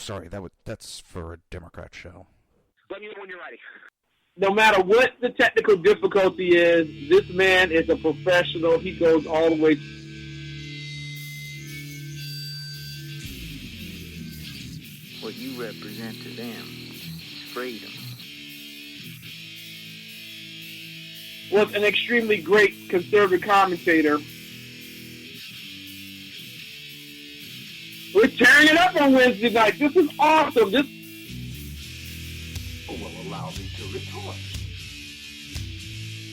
sorry, that's for a Democrat show. Let me know when you're ready. No matter what the technical difficulty is, this man is a professional. He goes all the way. What you represent to them is freedom. Was an extremely great conservative commentator. We're tearing it up on Wednesday night. This is awesome. This will allow me to retort.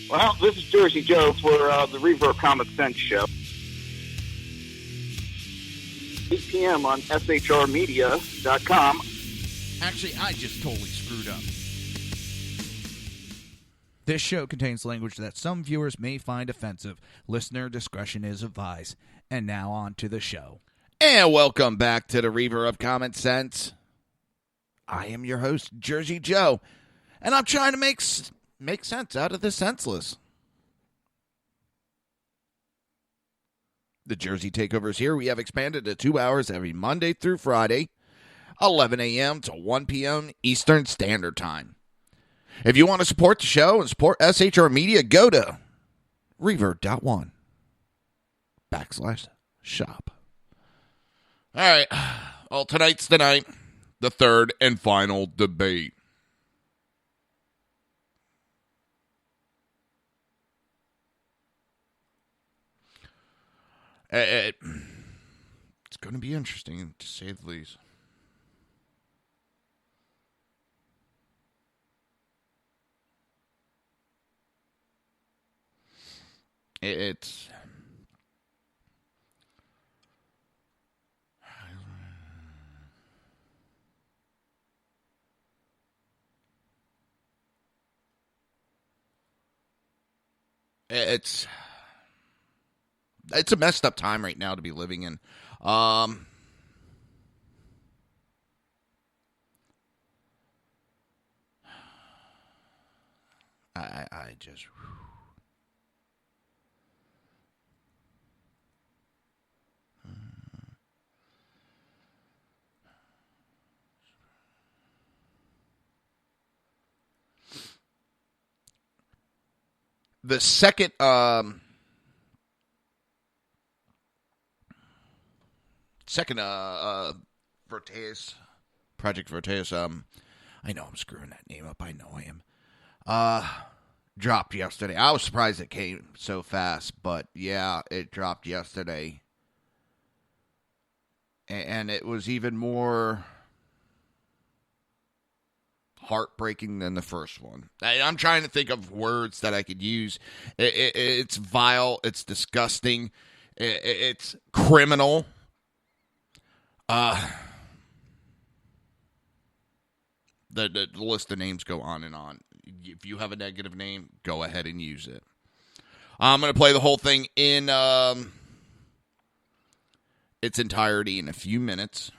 Well, this is Jersey Joe for the Reaver of Common Sense show. 8 p.m. on shrmedia.com. Actually, I just totally screwed up. This show contains language that some viewers may find offensive. Listener discretion is advised. And now on to the show. And welcome back to the Reaver of Common Sense. I am your host, Jersey Joe, and I'm trying to make sense out of the senseless. The Jersey Takeover is here. We have expanded to 2 hours every Monday through Friday, 11 a.m. to 1 p.m. Eastern Standard Time. If you want to support the show and support SHR Media, go to reaver.one/shop. All right. Well, tonight's the night, the third and final debate. It's going to be interesting, to say the least. It's a messed up time right now to be living in. I just. The second, Verteus, Project Verteus, I know I'm screwing that name up, I know I am, dropped yesterday. I was surprised it came so fast, but yeah, it dropped yesterday. And it was even more heartbreaking than the first one. I'm trying to think of words that I could use. It's vile. It's disgusting. It's criminal. The list of names go on and on. If you have a negative name, go ahead and use it. I'm going to play the whole thing in its entirety in a few minutes.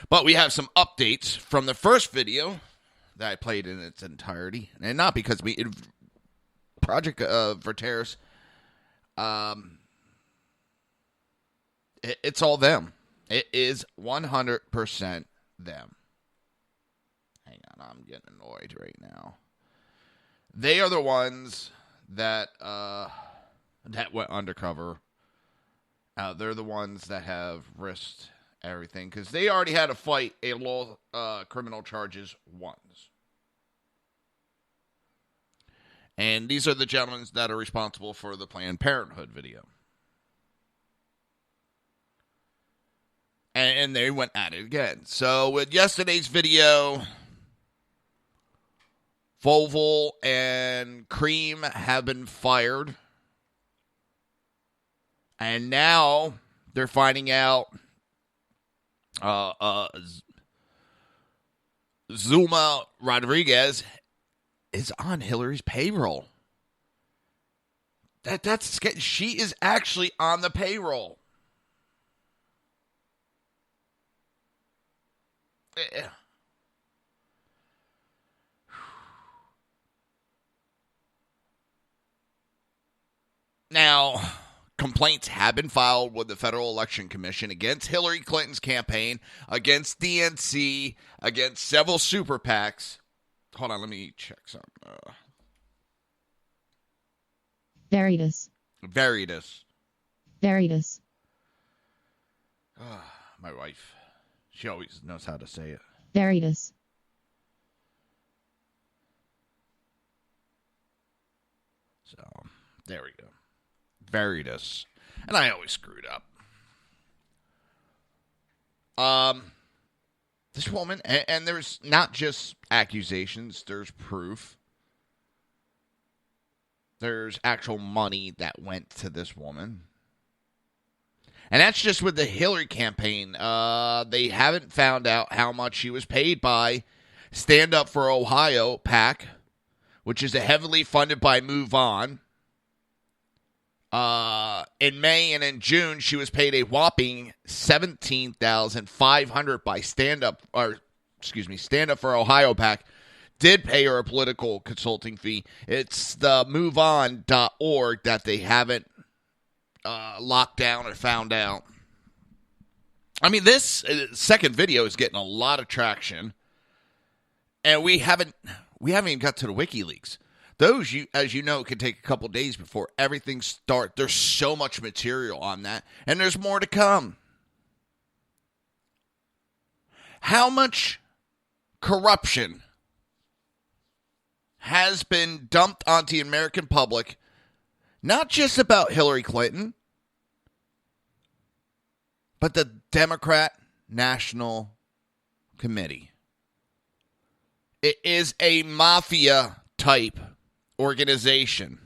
But we have some updates from the first video that I played in its entirety, and not because Project Verteris, it's all them. It is 100% them. Hang on, I'm getting annoyed right now. They are the ones that went undercover. They're the ones that have risked everything because they already had to fight criminal charges once. And these are the gentlemen that are responsible for the Planned Parenthood video. And they went at it again. So with yesterday's video, Volvo and Cream have been fired. And now they're finding out Zuma Rodriguez is on Hillary's payroll. She is actually on the payroll. Now, complaints have been filed with the Federal Election Commission against Hillary Clinton's campaign, against DNC, against several super PACs. Hold on, let me check something. Veritas. My wife. She always knows how to say it. Veritas. So, there we go. Veritas. And I always screwed up. This woman, and there's not just accusations, there's proof. There's actual money that went to this woman. And that's just with the Hillary campaign. They haven't found out how much she was paid by Stand Up for Ohio PAC, which is heavily funded by Move On. In May and in June, she was paid a whopping $17,500 by Stand Up for Ohio PAC. Did pay her a political consulting fee. It's the moveon.org that they haven't locked down or found out. I mean, this second video is getting a lot of traction, and we haven't even got to the WikiLeaks. Those, as you know, can take a couple days before everything starts. There's so much material on that, and there's more to come. How much corruption has been dumped onto the American public, not just about Hillary Clinton, but the Democrat National Committee. It is a mafia-type organization.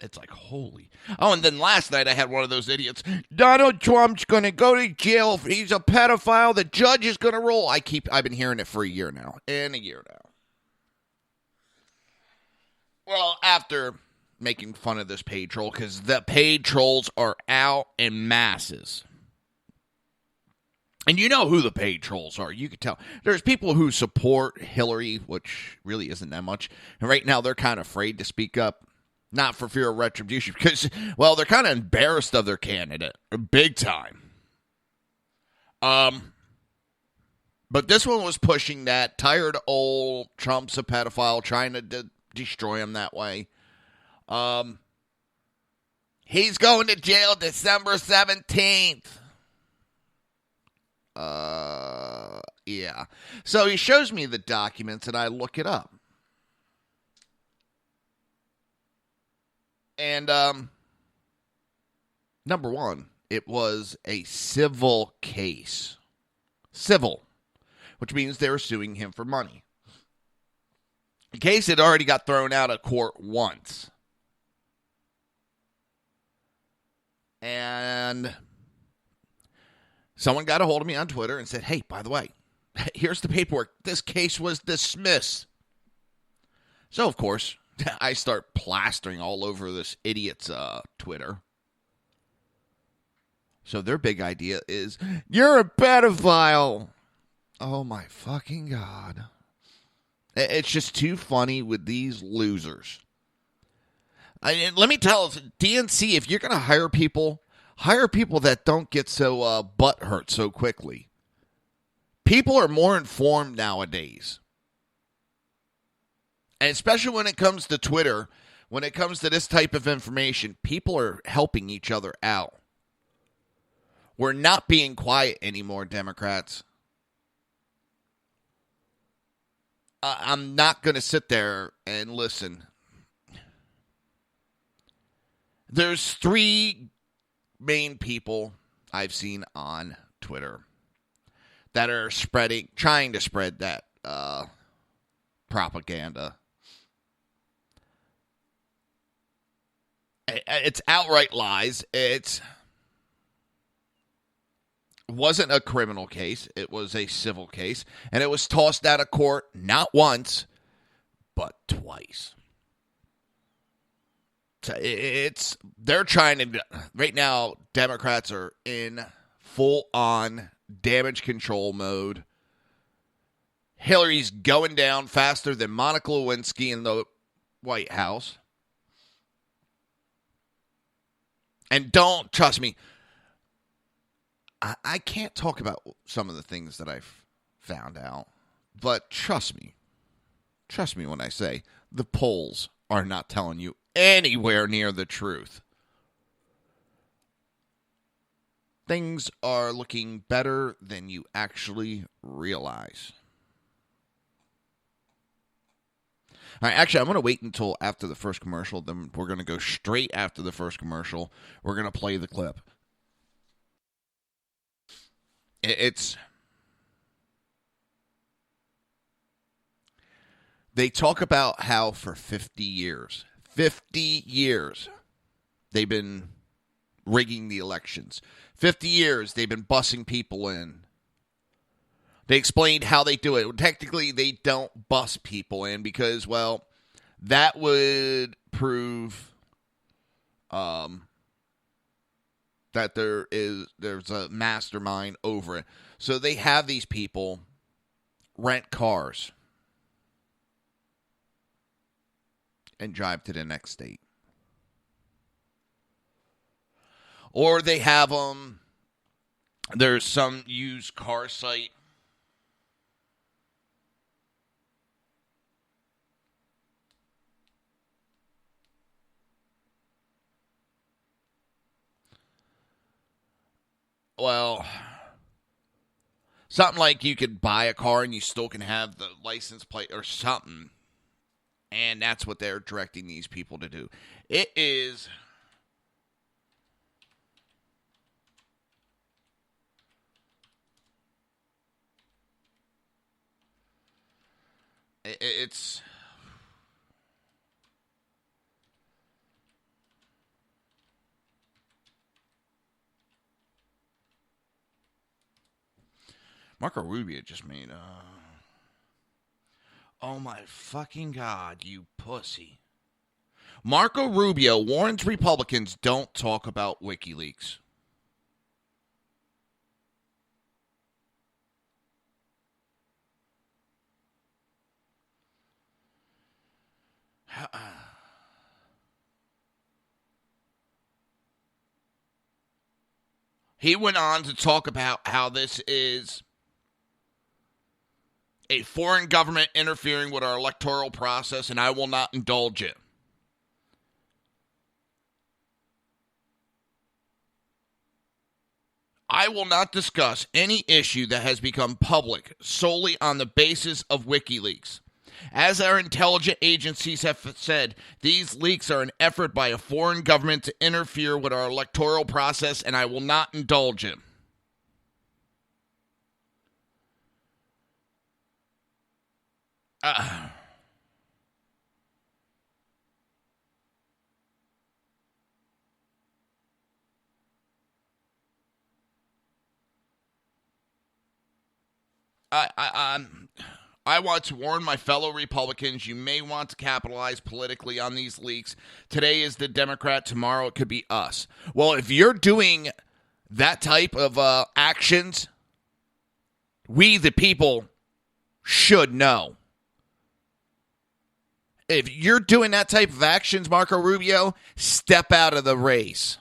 It's like, holy. Oh, and then last night I had one of those idiots. Donald Trump's going to go to jail. He's a pedophile. The judge is going to rule. I've been hearing it for a year now. Well, after making fun of this paid troll, because the paid trolls are out in masses. And you know who the paid trolls are. You can tell. There's people who support Hillary, which really isn't that much. And right now they're kind of afraid to speak up. Not for fear of retribution, because, well, they're kind of embarrassed of their candidate. Big time. But this one was pushing that. Tired old Trump's a pedophile, trying to destroy him that way. He's going to jail December 17th. Yeah. So he shows me the documents, and I look it up. And, number one, it was a civil case. Civil, which means they were suing him for money. The case had already got thrown out of court once. And someone got a hold of me on Twitter and said, hey, by the way, here's the paperwork. This case was dismissed. So, of course, I start plastering all over this idiot's Twitter. So their big idea is, you're a pedophile. Oh, my fucking God. It's just too funny with these losers. Let me tell us, DNC, if you're going to hire people that don't get so butthurt so quickly. People are more informed nowadays. And especially when it comes to Twitter, when it comes to this type of information, people are helping each other out. We're not being quiet anymore, Democrats. I'm not going to sit there and listen. There's three main people I've seen on Twitter that are trying to spread that propaganda. It's outright lies. It wasn't a criminal case. It was a civil case. And it was tossed out of court not once, but twice. They're trying to, right now, Democrats are in full-on damage control mode. Hillary's going down faster than Monica Lewinsky in the White House. And don't, trust me, I can't talk about some of the things that I've found out. But trust me when I say the polls are not telling you anywhere near the truth. Things are looking better than you actually realize. All right, actually, I'm going to wait until after the first commercial. Then we're going to go straight after the first commercial. We're going to play the clip. They talk about how for 50 years, they've been rigging the elections. 50 years, they've been bussing people in. They explained how they do it. Technically, they don't bus people in because, well, that would prove that there's a mastermind over it. So they have these people rent cars and drive to the next state. Or they have them, there's some used car site. Well, something like you could buy a car and you still can have the license plate or something. And that's what they're directing these people to do. It's Marco Rubio just made oh my fucking God, you pussy. Marco Rubio warns Republicans don't talk about WikiLeaks. He went on to talk about how this is a foreign government interfering with our electoral process, and I will not indulge it. I will not discuss any issue that has become public solely on the basis of WikiLeaks. As our intelligence agencies have said, these leaks are an effort by a foreign government to interfere with our electoral process, and I will not indulge it. I want to warn my fellow Republicans, you may want to capitalize politically on these leaks. Today is the Democrat, tomorrow it could be us. Well, if you're doing that type of actions, we, the people, should know. If you're doing that type of actions, Marco Rubio, step out of the race.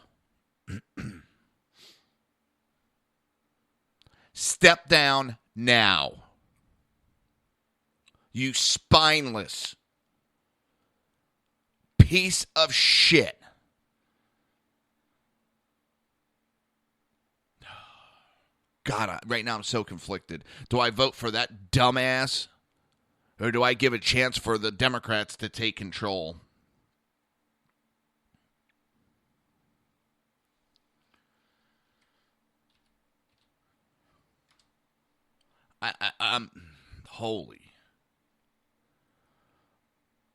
Step down now. You spineless piece of shit. God, right now I'm so conflicted. Do I vote for that dumbass? Or do I give a chance for the Democrats to take control? I'm holy.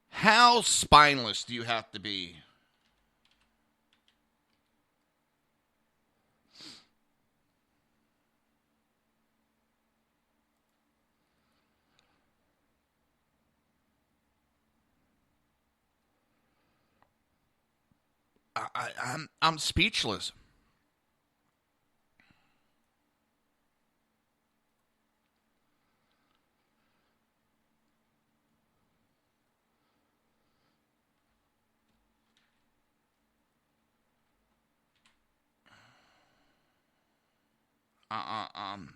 How spineless do you have to be? I'm speechless. Uh, um,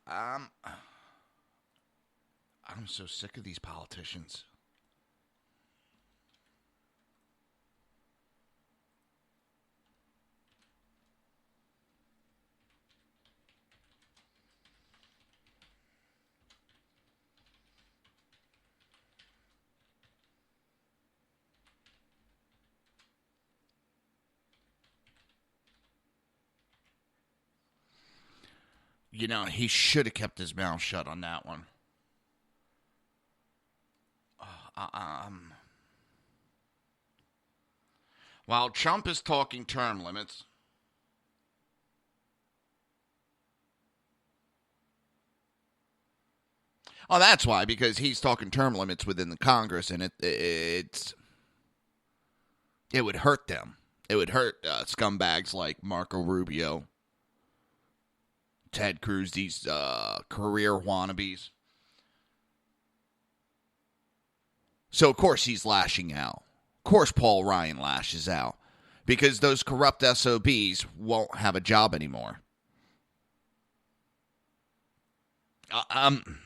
um, I'm so sick of these politicians. You know, he should have kept his mouth shut on that one. While Trump is talking term limits, oh, that's why, because he's talking term limits within the Congress, and it would hurt them. It would hurt scumbags like Marco Rubio, Ted Cruz, these career wannabes. So, of course, he's lashing out. Of course, Paul Ryan lashes out. Because those corrupt SOBs won't have a job anymore. I'm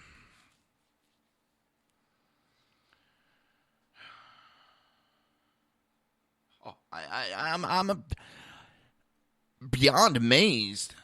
beyond amazed.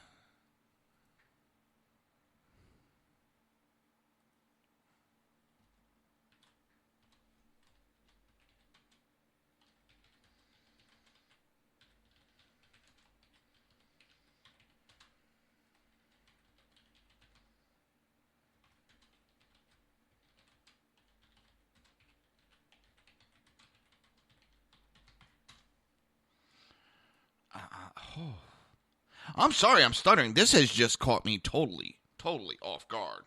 I'm sorry, I'm stuttering. This has just caught me totally off guard.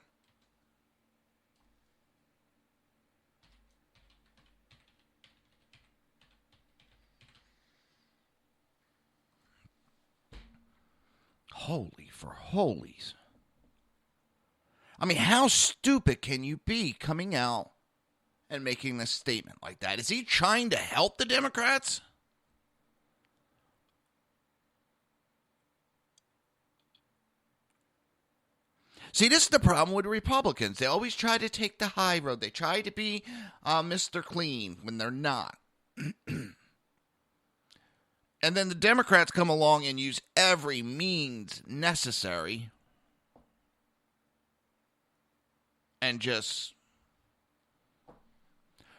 Holy for holies. I mean, how stupid can you be coming out and making this statement like that? Is he trying to help the Democrats? See, this is the problem with Republicans. They always try to take the high road. They try to be Mr. Clean when they're not. And then the Democrats come along and use every means necessary and just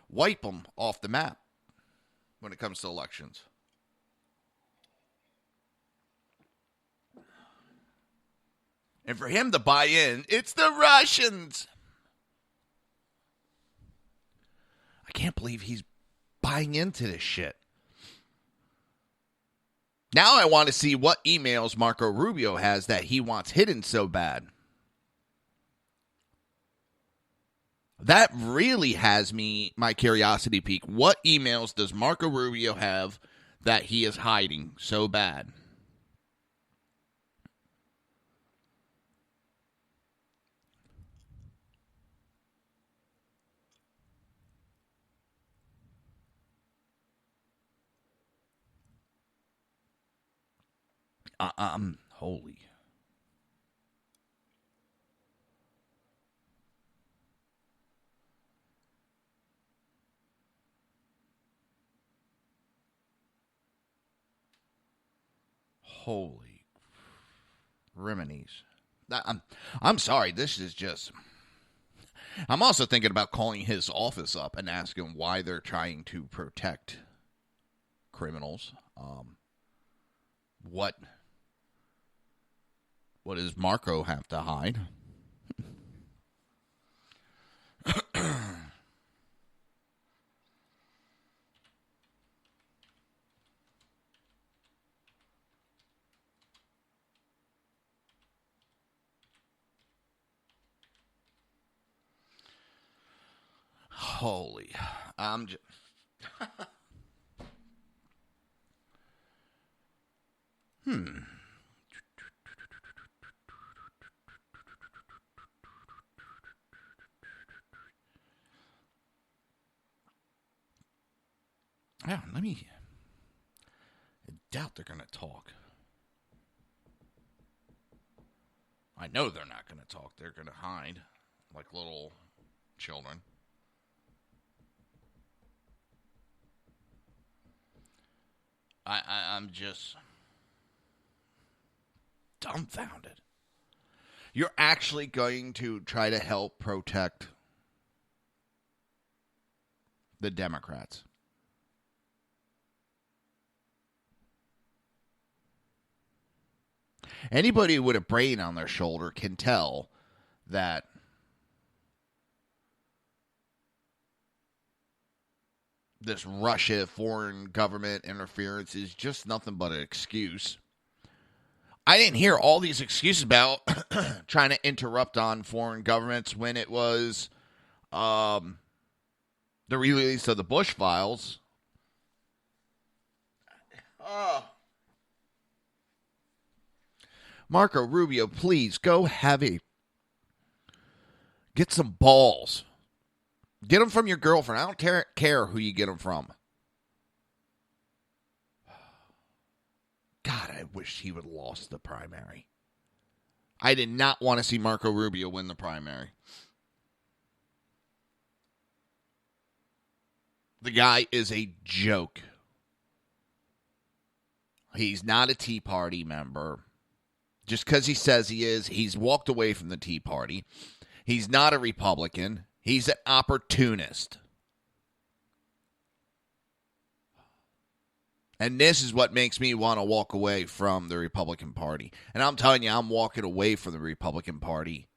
wipe them off the map when it comes to elections. And for him to buy in, it's the Russians. I can't believe he's buying into this shit. Now I want to see what emails Marco Rubio has that he wants hidden so bad. That really has my curiosity peaked. What emails does Marco Rubio have that he is hiding so bad? Holy. Holy Riminies. I'm sorry, this is just... I'm also thinking about calling his office up and asking why they're trying to protect criminals. What does Marco have to hide? Holy. I'm just... Yeah, let me doubt they're going to talk. I know they're not going to talk. They're going to hide like little children. I'm just dumbfounded. You're actually going to try to help protect the Democrats. Anybody with a brain on their shoulder can tell that this Russia foreign government interference is just nothing but an excuse. I didn't hear all these excuses about trying to interrupt on foreign governments when it was the release of the Bush files. Marco Rubio, please go heavy. Get some balls. Get them from your girlfriend. I don't care who you get them from. God, I wish he would have lost the primary. I did not want to see Marco Rubio win the primary. The guy is a joke. He's not a Tea Party member. Just because he says he is, he's walked away from the Tea Party. He's not a Republican. He's an opportunist. And this is what makes me want to walk away from the Republican Party. And I'm telling you, I'm walking away from the Republican Party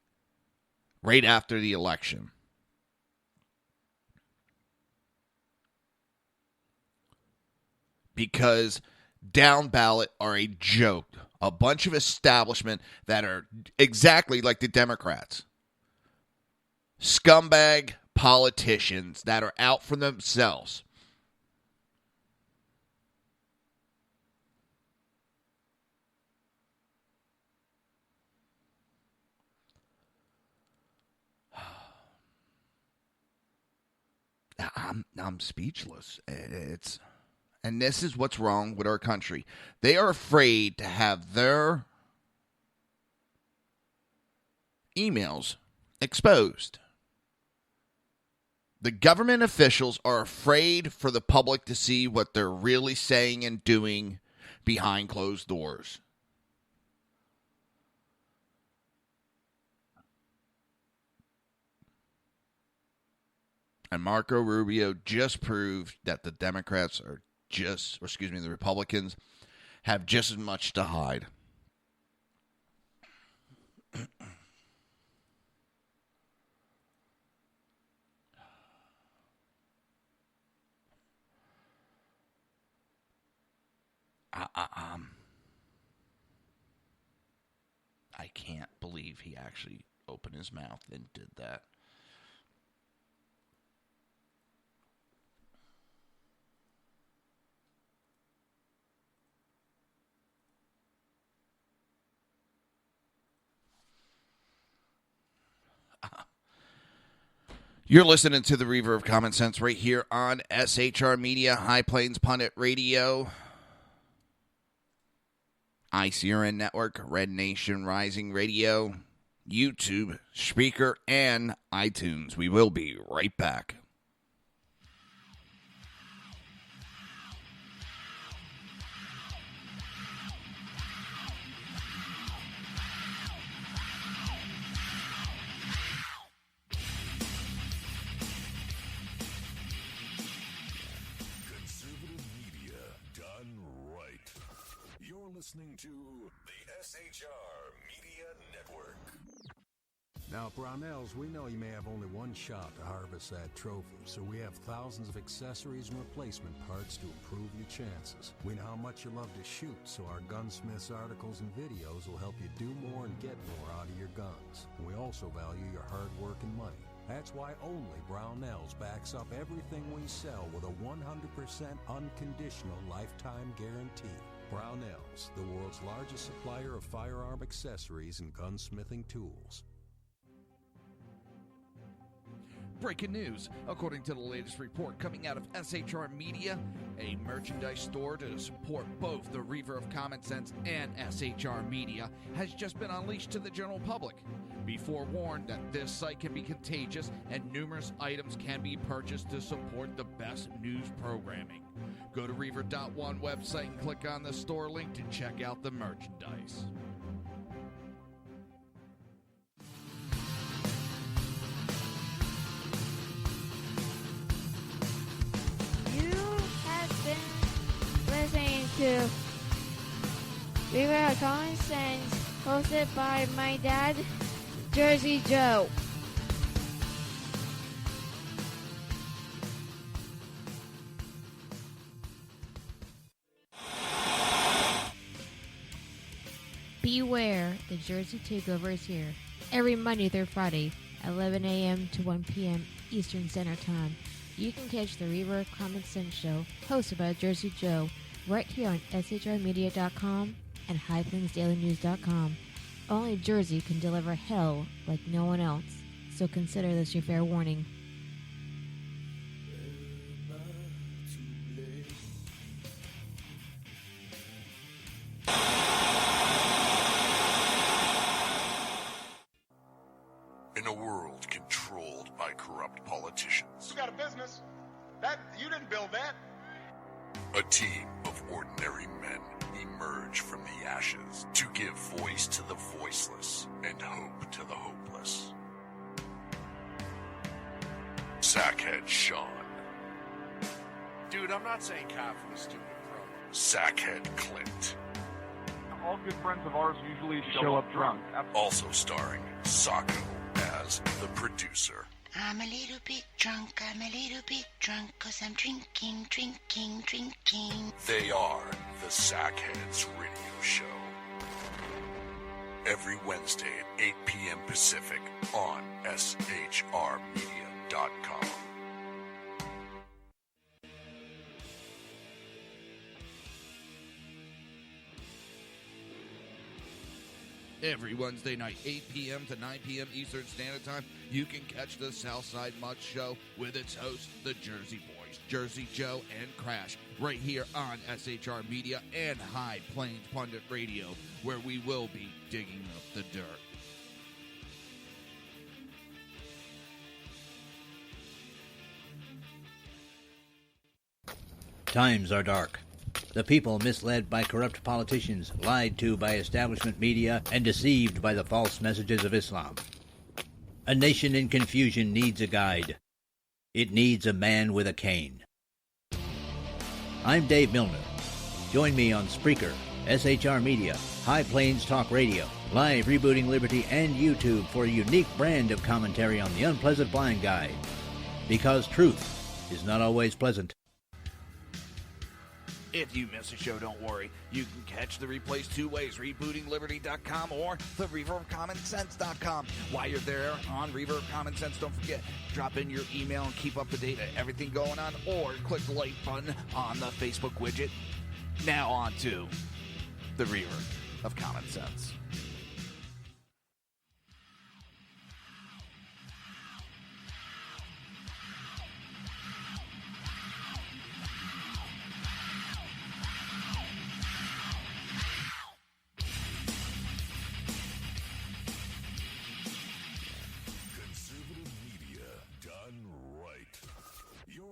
right after the election. Because down ballot are a joke. A bunch of establishment that are exactly like the Democrats. Scumbag politicians that are out for themselves. I'm speechless. And this is what's wrong with our country. They are afraid to have their emails exposed. The government officials are afraid for the public to see what they're really saying and doing behind closed doors. And Marco Rubio just proved that the Democrats are the Republicans have just as much to hide. I can't believe he actually opened his mouth and did that. You're listening to the Reaver of Common Sense right here on SHR Media, High Plains Pundit Radio, ICRN Network, Red Nation Rising Radio, YouTube, Spreaker, and iTunes. We will be right back. Listening to the SHR Media Network. Now, at Brownells, we know you may have only one shot to harvest that trophy, so we have thousands of accessories and replacement parts to improve your chances. We know how much you love to shoot, so our Gunsmiths articles and videos will help you do more and get more out of your guns. We also value your hard work and money. That's why only Brownells backs up everything we sell with a 100% unconditional lifetime guarantee. Brownells, the world's largest supplier of firearm accessories and gunsmithing tools. Breaking news. According to the latest report coming out of SHR Media, a merchandise store to support both the Reaver of Common Sense and SHR Media, has just been unleashed to the general public. Be forewarned that this site can be contagious and numerous items can be purchased to support the best news programming. Go to Reaver.one website and click on the store link to check out the merchandise. Listening to Reaver of Common Sense, hosted by my dad, Jersey Joe. Beware, the Jersey Takeover is here. Every Monday through Friday, 11 a.m. to 1 p.m. Eastern Standard Time. You can catch the Reaver of Common Sense show, hosted by Jersey Joe, right here on shrmedia.com and highplainsdailynews.com. Only Jersey can deliver hell like no one else, so consider this your fair warning. In a world controlled by corrupt politicians, You got a business. You didn't build that. a team of ordinary men emerge from the ashes to give voice to the voiceless and hope to the hopeless. Sackhead Sean. Dude, I'm not saying cop for the stupid pro. Sackhead Clint. All good friends of ours usually show up drunk. Also starring Sacco as the producer. I'm a little bit drunk, 'cause I'm drinking. They are the Sackheads Radio Show. Every Wednesday at 8 p.m. Pacific on shrmedia.com. Every Wednesday night, 8 p.m. to 9 p.m. Eastern Standard Time, you can catch the Southside Mutt Show with its hosts, the Jersey Boys, Jersey Joe and Crash, right here on SHR Media and High Plains Pundit Radio, where we will be digging up the dirt. Times are dark. The people misled by corrupt politicians, lied to by establishment media, and deceived by the false messages of Islam. A nation in confusion needs a guide. It needs a man with a cane. I'm Dave Milner. Join me on Spreaker, SHR Media, High Plains Talk Radio, Live Rebooting Liberty, and YouTube for a unique brand of commentary on the unpleasant blind guide. Because truth is not always pleasant. If you miss a show, don't worry. You can catch the replays two ways, rebootingliberty.com or the reaverofcommonsense.com. While you're there on Reaver of Common Sense, don't forget, drop in your email and keep up to date on everything going on, or click the like button on the Facebook widget. Now on to the Reaver of Common Sense.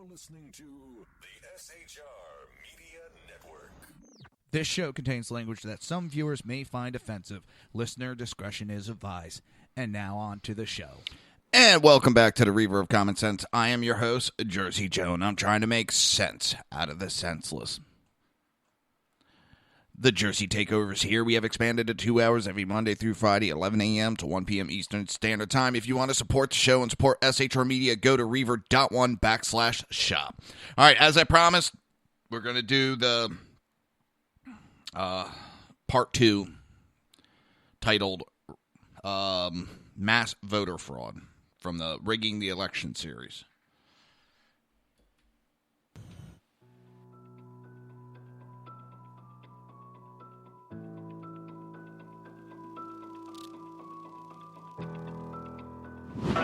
Listening to the SHR Media Network. This show contains language that some viewers may find offensive. Listener discretion is advised. And now on to the show. And welcome back to the Reaver of Common Sense. I am your host, Jersey Joe, and I'm trying to make sense out of the senseless. The Jersey Takeover is here. We have expanded to 2 hours every Monday through Friday, 11 a.m. to 1 p.m. Eastern Standard Time. If you want to support the show and support SHR Media, go to reaver.one/shop. All right, as I promised, we're going to do the part 2 titled Mass Voter Fraud from the Rigging the Election series.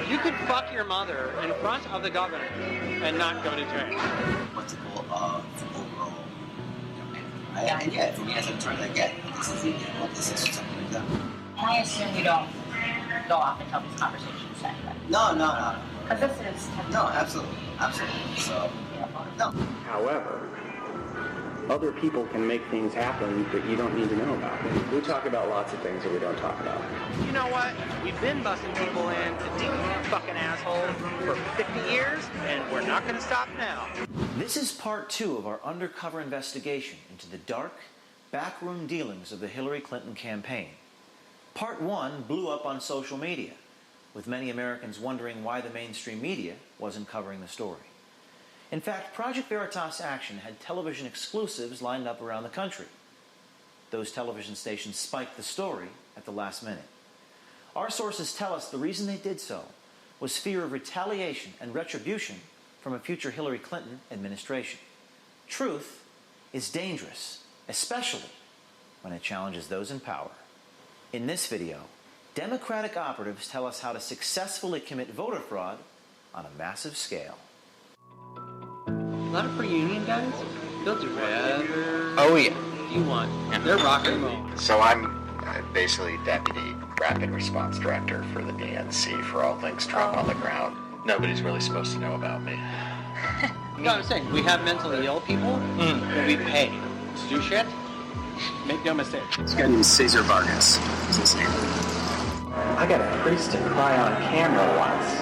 You could fuck your mother in front of the governor and not go to jail. Multiple And yeah, for me as an attorney, like, yeah, this is something like that. I assume you don't go off until this conversation is set. No. Because this is... No, absolutely. So, no. However, other people can make things happen that you don't need to know about. We talk about lots of things that we don't talk about. You know what? We've been busting people in to deep fucking assholes for 50 years, and we're not going to stop now. This is part 2 of our undercover investigation into the dark, backroom dealings of the Hillary Clinton campaign. Part 1 blew up on social media, with many Americans wondering why the mainstream media wasn't covering the story. In fact, Project Veritas Action had television exclusives lined up around the country. Those television stations spiked the story at the last minute. Our sources tell us the reason they did so was fear of retaliation and retribution from a future Hillary Clinton administration. Truth is dangerous, especially when it challenges those in power. In this video, Democratic operatives tell us how to successfully commit voter fraud on a massive scale. A lot of pre-union guys, they'll do whatever you want. Yeah. They're rock and roll. So I'm basically Deputy Rapid Response Director for the DNC for all things Trump on the ground. Nobody's really supposed to know about me. You know what I'm saying? We have mentally ill people that we pay to do shit. Make no mistake. This guy named Cesar Vargas is his name. I got a priest to cry on camera once.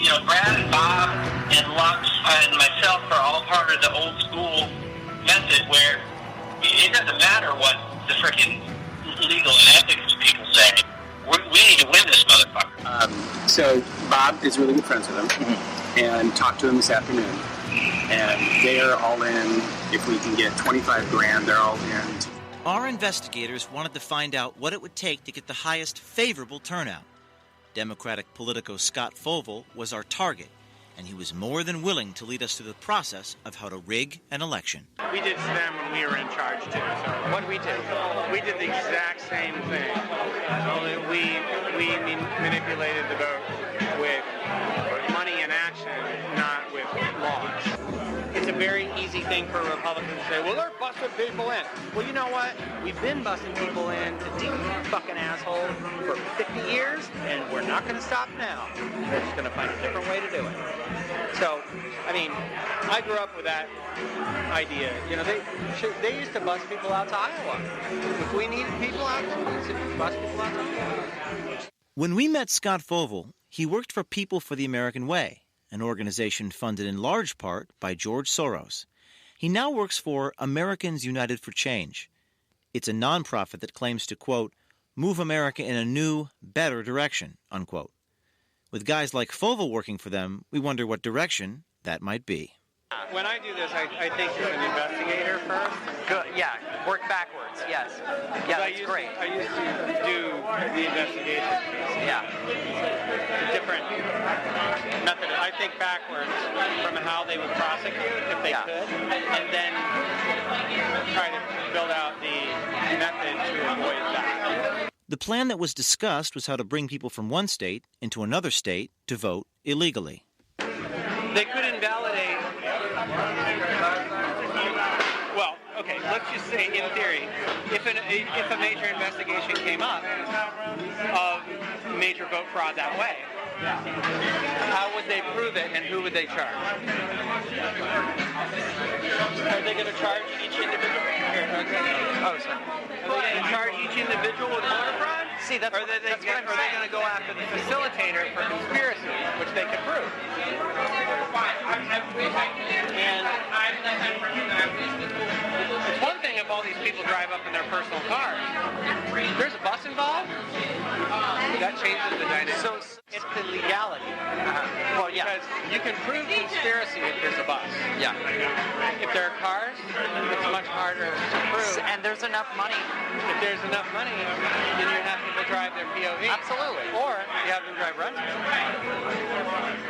You know, Brad and Bob and Lux and myself are all part of the old school method where it doesn't matter what the freaking legal and ethics people say. We need to win this motherfucker. So Bob is really good friends with him, and talked to him this afternoon. And they are all in. If we can get 25 grand, they're all in. Our investigators wanted to find out what it would take to get the highest favorable turnout. Democratic politico Scott Fovel was our target, and he was more than willing to lead us through the process of how to rig an election. We did to them when we were in charge, too. So What did we do? we did the exact same thing. Only we manipulated the vote with money and action, not with laws. It's a very easy thing for Republicans to say, well, they're busting people in. Well, you know what? We've been busting people in to deep fucking assholes for 50 years, and we're not going to stop now. We're just going to find a different way to do it. So, I mean, I grew up with that idea. You know, they used to bus people out to Iowa. If we needed people out there, we used to bus people out to Iowa. When we met Scott Fovel, he worked for People for the American Way, an organization funded in large part by George Soros. He now works for Americans United for Change. It's a nonprofit that claims to, quote, move America in a new, better direction, unquote. With guys like Fovel working for them, we wonder what direction that might be. When I do this, I think as an investigator first. Good. Yeah. Work backwards. Yes. Yeah, that's great. I used to do the investigation. Yeah. Different method. I think backwards from how they would prosecute if they could, and then try to build out the method to avoid that. The plan that was discussed was how to bring people from one state into another state to vote illegally. They could invalidate. Well, okay, let's just say, in theory, if a major investigation came up of major vote fraud that way, how would they prove it and who would they charge? Are they going to charge each individual? Oh, sorry. Are they going to charge each individual with voter fraud? See, that's what I'm saying. Are they going to go after the facilitator for conspiracy, which they could prove? And it's one thing if all these people drive up in their personal cars. There's a bus involved? That changes the dynamic. So it's the legality. Well, yeah. Because you can prove conspiracy if there's a bus. Yeah. If there are cars, it's much harder to prove. And there's enough money. If there's enough money, then you have people drive their POV. Absolutely. Or you have them drive rentals.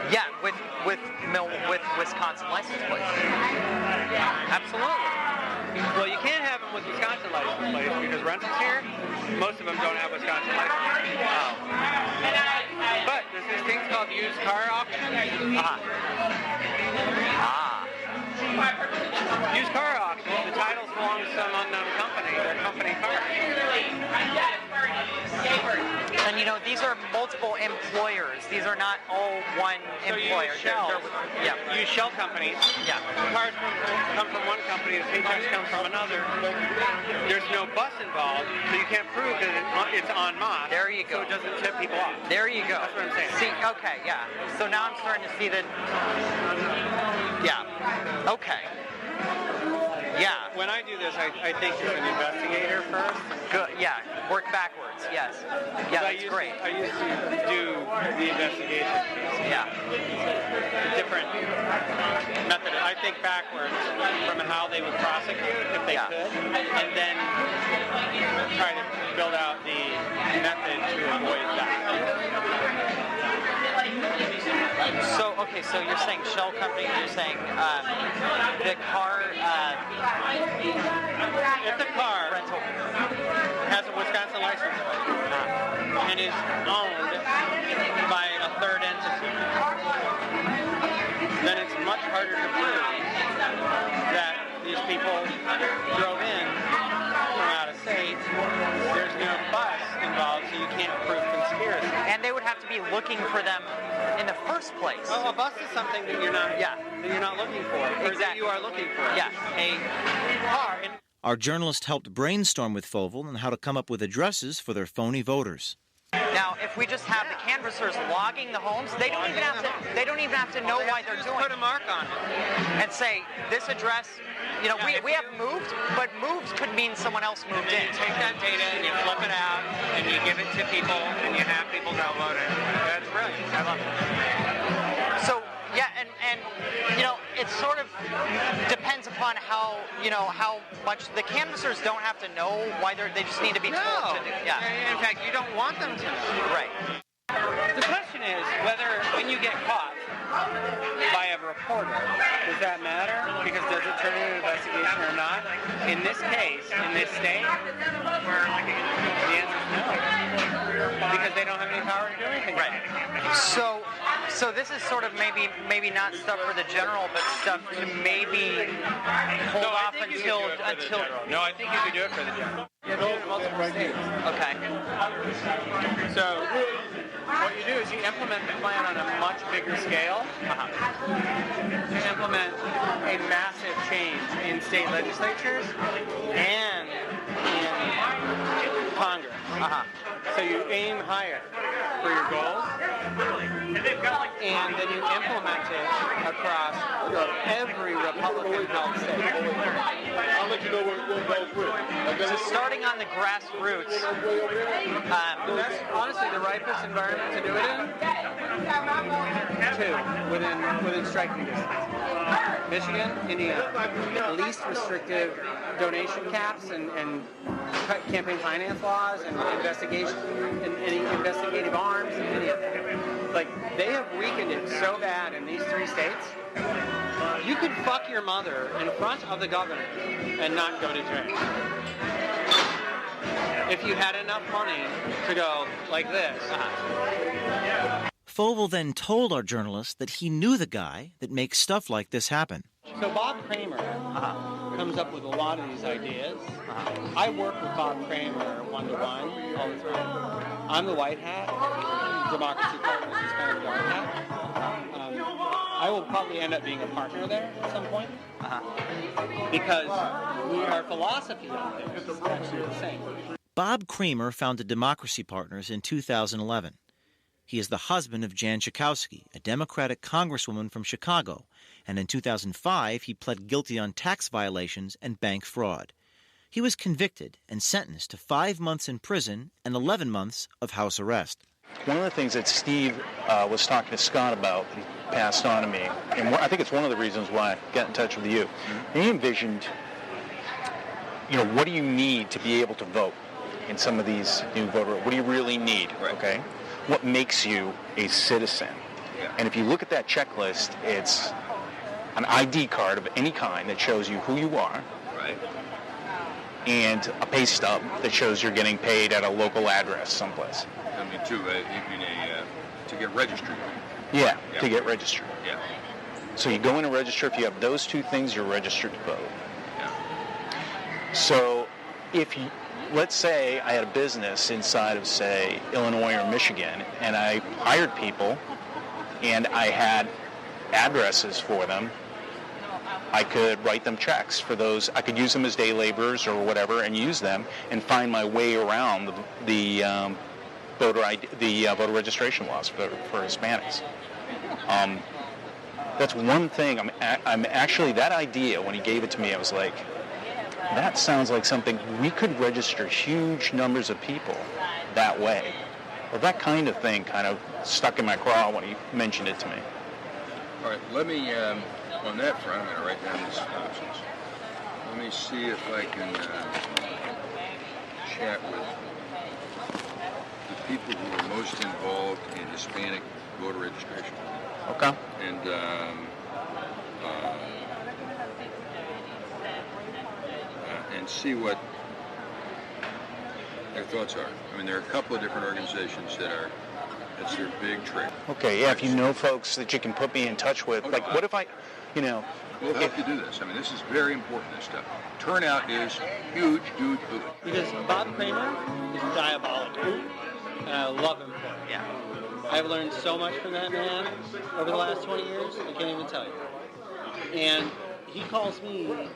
Yeah, with Wisconsin license plates. Absolutely. Well, you can't have them with Wisconsin license plates because rentals here, most of them don't have Wisconsin license plates. Oh. But there's these things called used car auctions. Used car auction. The titles belong to some unknown company. They're company cars. And you know, these are multiple employers. These are not all one employer. Use shell companies. Yeah. Cars come from one company, the paychecks come from another. There's no bus involved, so you can't prove that it's en masse. There you go. So it doesn't tip people off. There you go. That's what I'm saying. See, okay, yeah. So now I'm starting to see that. Yeah. Okay. Yeah. When I do this, I think as an investigator first. Good. Yeah. Work backwards. Yes. Yeah, that's great. I used to do the investigation. Yeah. A different method. I think backwards from how they would prosecute if they could, and then try to build out the method to avoid that. So, okay, so you're saying shell company, you're saying the car... if the car rental has a Wisconsin license plate and is owned by a third entity, then it's much harder to prove that these people drove in from out of state. There's no bus involved, so you can't prove conspiracy. And they would have to be looking for them in the first place. Oh, a bus is something that you're not. Yeah. That you're not looking for. Or that you are looking for. Yeah. A car. Our journalist helped brainstorm with Fovel on how to come up with addresses for their phony voters. Now, if we just have the canvassers logging the homes, they don't even have to. They don't even have to know why they're doing it. Put a mark on it and say this address. You know, we have moved, but moved could mean someone else moved in. You take that data and you flip it out and you give it to people and you have people download it. That's brilliant. I love it. So yeah, and you know, it sort of depends upon how much the canvassers don't have to know why they just need to be told to do. Yeah. In fact, you don't want them to know. Right. The question is whether when you get caught by a reporter, does that matter? Because does it turn into an investigation or not? In this case, in this state, the answer is no. Because they don't have any power to do anything. Right. So this is sort of maybe not stuff for the general, but stuff to maybe hold off until. No, I think you could do it for the general. You have to use multiple states. Okay. So what you do is you implement the plan on a much bigger scale. You implement a massive change in state legislatures and in Congress. So you aim higher for your goals, and then you implement it across every Republican-held state. I'll let you know what goes with. So starting on the grassroots. That's honestly the ripest environment to do it in. Two, within striking distance. Michigan, Indiana, least restrictive donation caps and campaign finance laws and investigation and any investigative arms and any of that. Like, they have weakened it so bad in these three states. You could fuck your mother in front of the governor and not go to jail. If you had enough money to go like this. Fovel then told our journalist that he knew the guy that makes stuff like this happen. So Bob Kramer comes up with a lot of these ideas. I work with Bob Kramer one-to-one all the time. I'm the white hat. Democracy Partners is kind of the dark hat. I will probably end up being a partner there at some point. Because our philosophy on things is actually the same. Bob Kramer founded Democracy Partners in 2011. He is the husband of Jan Schakowsky, a Democratic congresswoman from Chicago, and in 2005 he pled guilty on tax violations and bank fraud. He was convicted and sentenced to 5 months in prison and 11 months of house arrest. One of the things that Steve was talking to Scott about, he passed on to me, and I think it's one of the reasons why I got in touch with you. He envisioned, what do you need to be able to vote in some of these new voter? What do you really need? Right. Okay. What makes you a citizen? Yeah. And if you look at that checklist, it's an ID card of any kind that shows you who you are. Right. And a pay stub that shows you're getting paid at a local address someplace. I mean, to get registered. Yeah, to get registered. Yeah. So you go in and register. If you have those two things, you're registered to vote. So if you, let's say I had a business inside of, say, Illinois or Michigan, and I hired people, and I had addresses for them, I could write them checks for those. I could use them as day laborers or whatever, and use them and find my way around the voter registration laws for Hispanics. That's one thing. I'm actually, that idea, when he gave it to me, I was like, that sounds like something we could register huge numbers of people that way. Well, that kind of thing kind of stuck in my craw when he mentioned it to me. All right, let me, on that front, I'm going to write down these options. Let me see if I can chat with the people who are most involved in Hispanic voter registration. Okay. And see what their thoughts are. I mean, there are a couple of different organizations that's their big trick. Okay, yeah, if you know folks that you can put me in touch with, like, what if I, We'll help you do this. I mean, this is very important, this stuff. Turnout is huge. Because Bob Kramer is diabolical, and I love him for it. Yeah. I've learned so much from that man over the last 20 years, I can't even tell you. And he calls me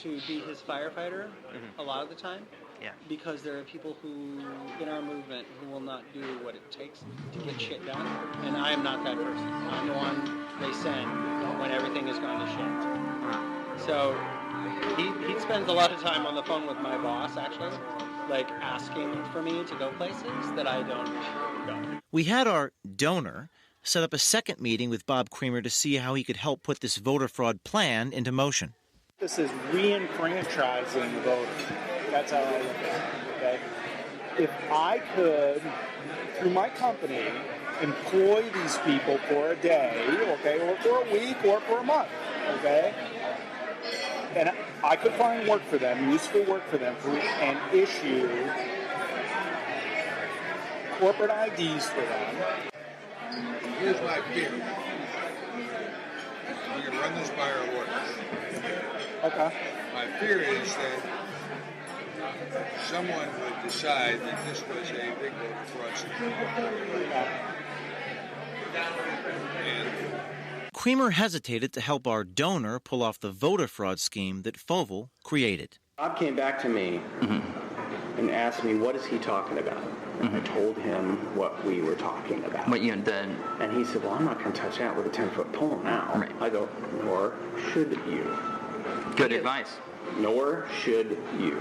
to be his firefighter a lot of the time. Yeah. Because there are people who, in our movement, who will not do what it takes to get shit done. And I am not that person. I'm the one they send when everything has gone to shit. So he spends a lot of time on the phone with my boss, actually, like asking for me to go places that I don't go. We had our donor set up a second meeting with Bob Kramer to see how he could help put this voter fraud plan into motion. This is re-enfranchising the voters. That's how I look at it, okay? If I could, through my company, employ these people for a day, okay, or for a week, or for a month, okay? And I could find work for them, useful work for them, and issue corporate IDs for them. Here's my fear. We can run this by our lawyers. Okay. My fear is that someone would decide that this was a big voter fraud scheme. Kramer hesitated to help our donor pull off the voter fraud scheme that Fovel created. Bob came back to me and asked me, what is he talking about? I told him what we were talking about. What you did. And he said, well, I'm not going to touch that with a 10-foot pole now. Right. I go, nor should you. Good advice. Nor should you.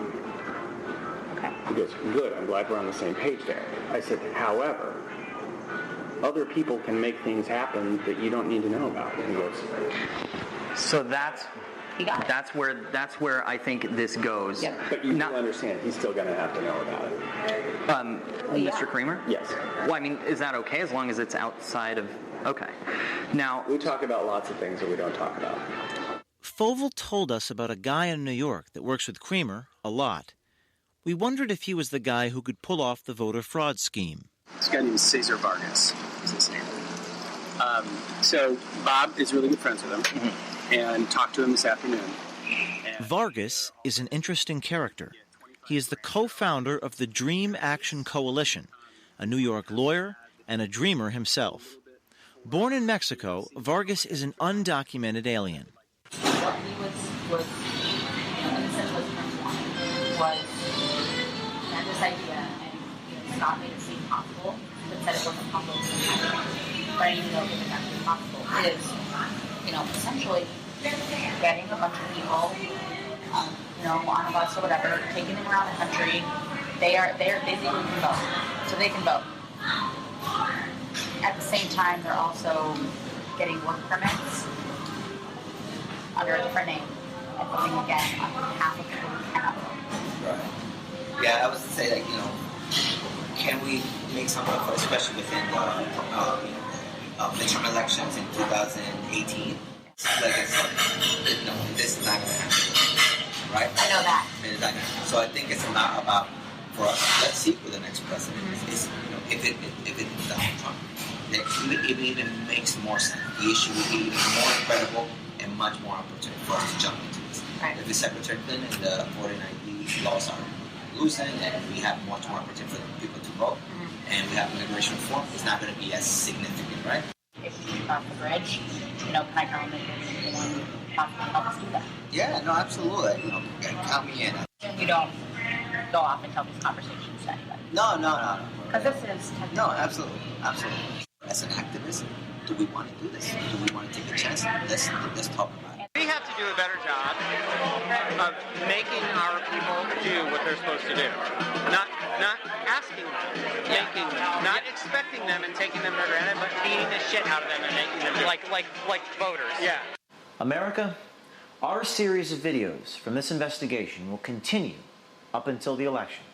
Okay. He goes, good, I'm glad we're on the same page there. I said, however, other people can make things happen that you don't need to know about. And he goes, so that's where I think this goes. Yeah. But you do understand, he's still going to have to know about it. Mr. Kramer? Yes. Well, I mean, is that okay as long as it's outside of... Okay. Now... We talk about lots of things that we don't talk about. Fovel told us about a guy in New York that works with Kramer a lot. We wondered if he was the guy who could pull off the voter fraud scheme. This guy named Cesar Vargas is his name. So Bob is really good friends with him and talked to him this afternoon. Vargas is an interesting character. He is the co-founder of the Dream Action Coalition, a New York lawyer and a dreamer himself. Born in Mexico, Vargas is an undocumented alien. What he was in a sense, was that this idea, and Scott made it seem possible, but said it wasn't possible for anything else that's actually possible, is, essentially getting a bunch of people, on a bus or whatever, taking them around the country. They basically can vote, so they can vote. At the same time, they're also getting work permits under a different name and voting again on behalf of people who cannot vote. Right. Yeah, I was to say, can we make something, especially within midterm elections in 2018? No, this is not going to happen, right? I know that. So I think it's not about for us, let's see who the next president is. If it's Donald Trump, it even makes more sense. The issue would be even more credible and much more opportunity for us to jump into this. Right. If it's Secretary Clinton and the 49D laws are loosened and we have much more opportunity for people to vote, and we have immigration reform, it's not going to be as significant, right? If we cross the bridge, Kai Coleman is the one possibly help us do that. Yeah, no, absolutely. Count me in. You don't go off and tell these conversations to anybody. No. Because this is technically... No, absolutely. As an activist, do we want to do this? Do we want to take a chance? Let's talk about it. We have to do a better job of making our people do what they're supposed to do. Not asking them, not expecting them and taking them for granted, but beating the shit out of them and making them do like voters. Yeah. America, our series of videos from this investigation will continue up until the election.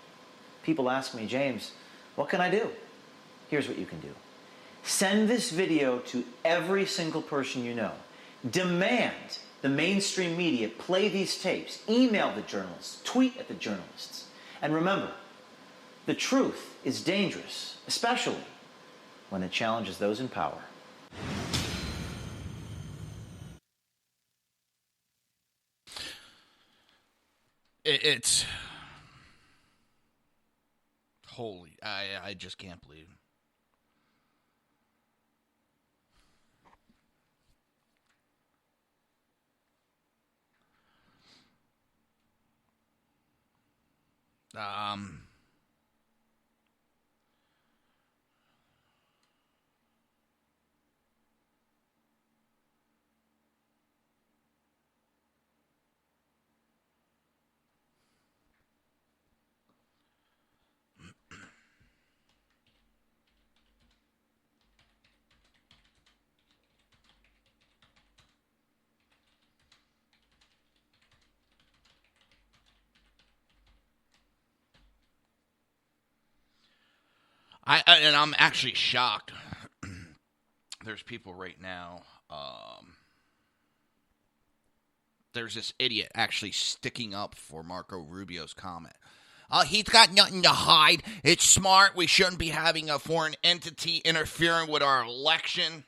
People ask me, James, what can I do? Here's what you can do. Send this video to every single person you know. Demand the mainstream media play these tapes. Email the journalists. Tweet at the journalists. And remember, the truth is dangerous, especially when it challenges those in power. It's holy. I just can't believe. I'm actually shocked. There's people right now. There's this idiot actually sticking up for Marco Rubio's comment. He's got nothing to hide. It's smart. We shouldn't be having a foreign entity interfering with our election.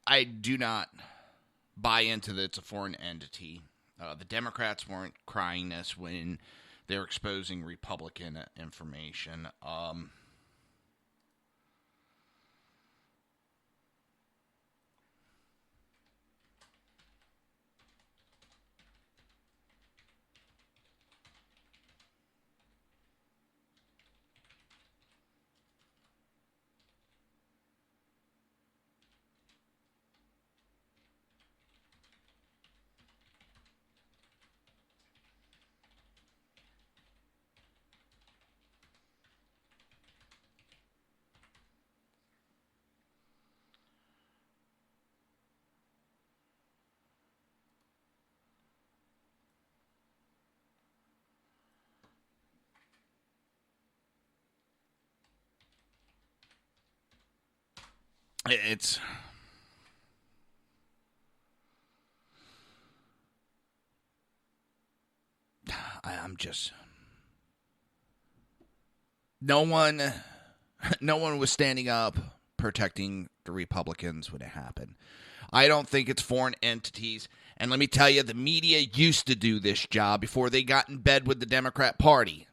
I do not buy into that it's a foreign entity. The Democrats weren't crying this when they're exposing Republican information. It's I'm just no one was standing up protecting the Republicans when it happened. I don't think it's foreign entities. And let me tell you, the media used to do this job before they got in bed with the Democrat Party.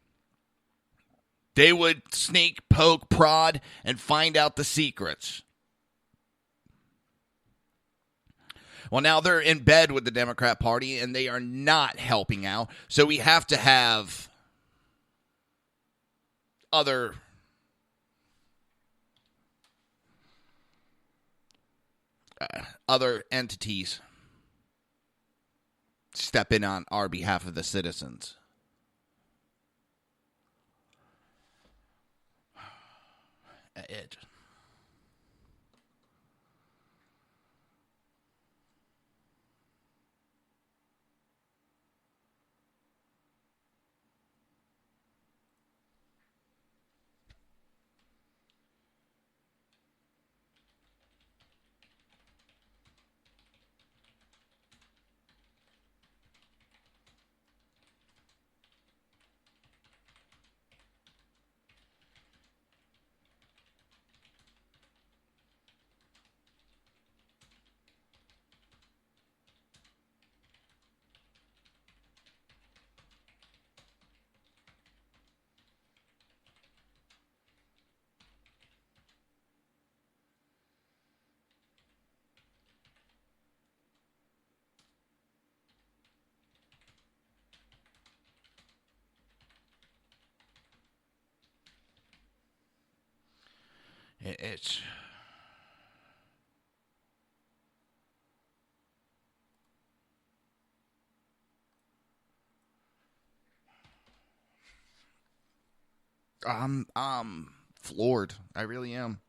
They would sneak, poke, prod, and find out the secrets. Well, now they're in bed with the Democrat Party, and they are not helping out. So we have to have other entities step in on our behalf of the citizens. It's... I'm floored. I really am.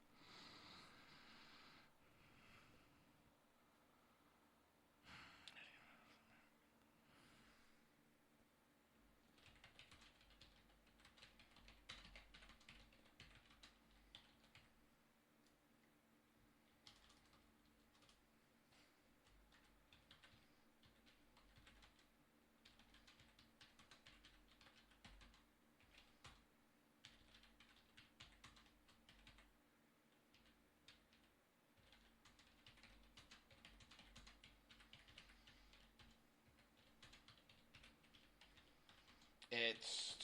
It's...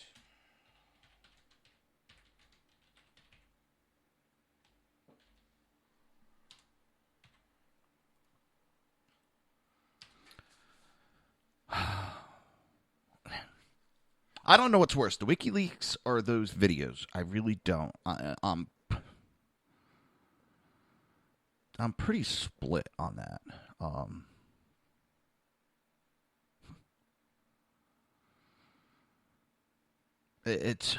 I don't know what's worse, the WikiLeaks or those videos. I really don't. I'm pretty split on that. It's...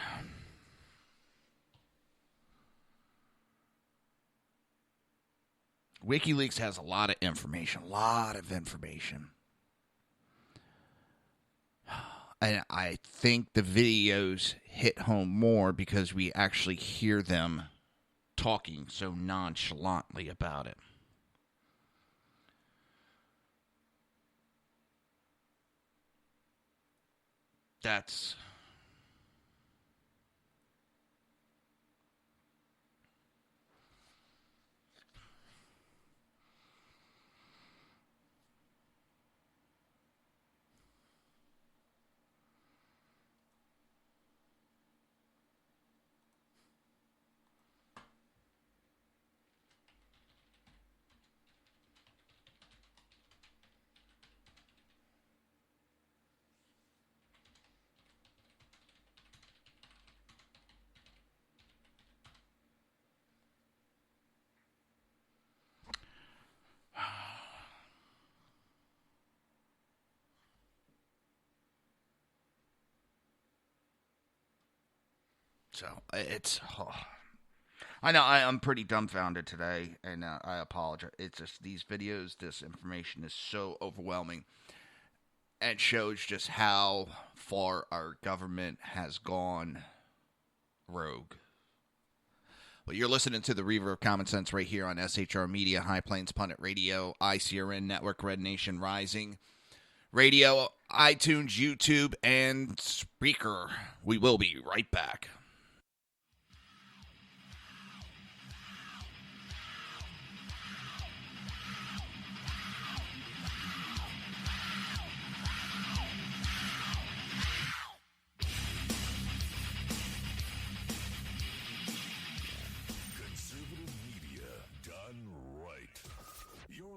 WikiLeaks has a lot of information. And I think the videos hit home more because we actually hear them talking so nonchalantly about it. That's... So, it's... Oh. I know, I'm pretty dumbfounded today, and I apologize. It's just these videos, this information is so overwhelming. And shows just how far our government has gone rogue. Well, you're listening to the Reaver of Common Sense right here on SHR Media, High Plains Pundit Radio, ICRN Network, Red Nation Rising Radio, iTunes, YouTube, and Spreaker. We will be right back.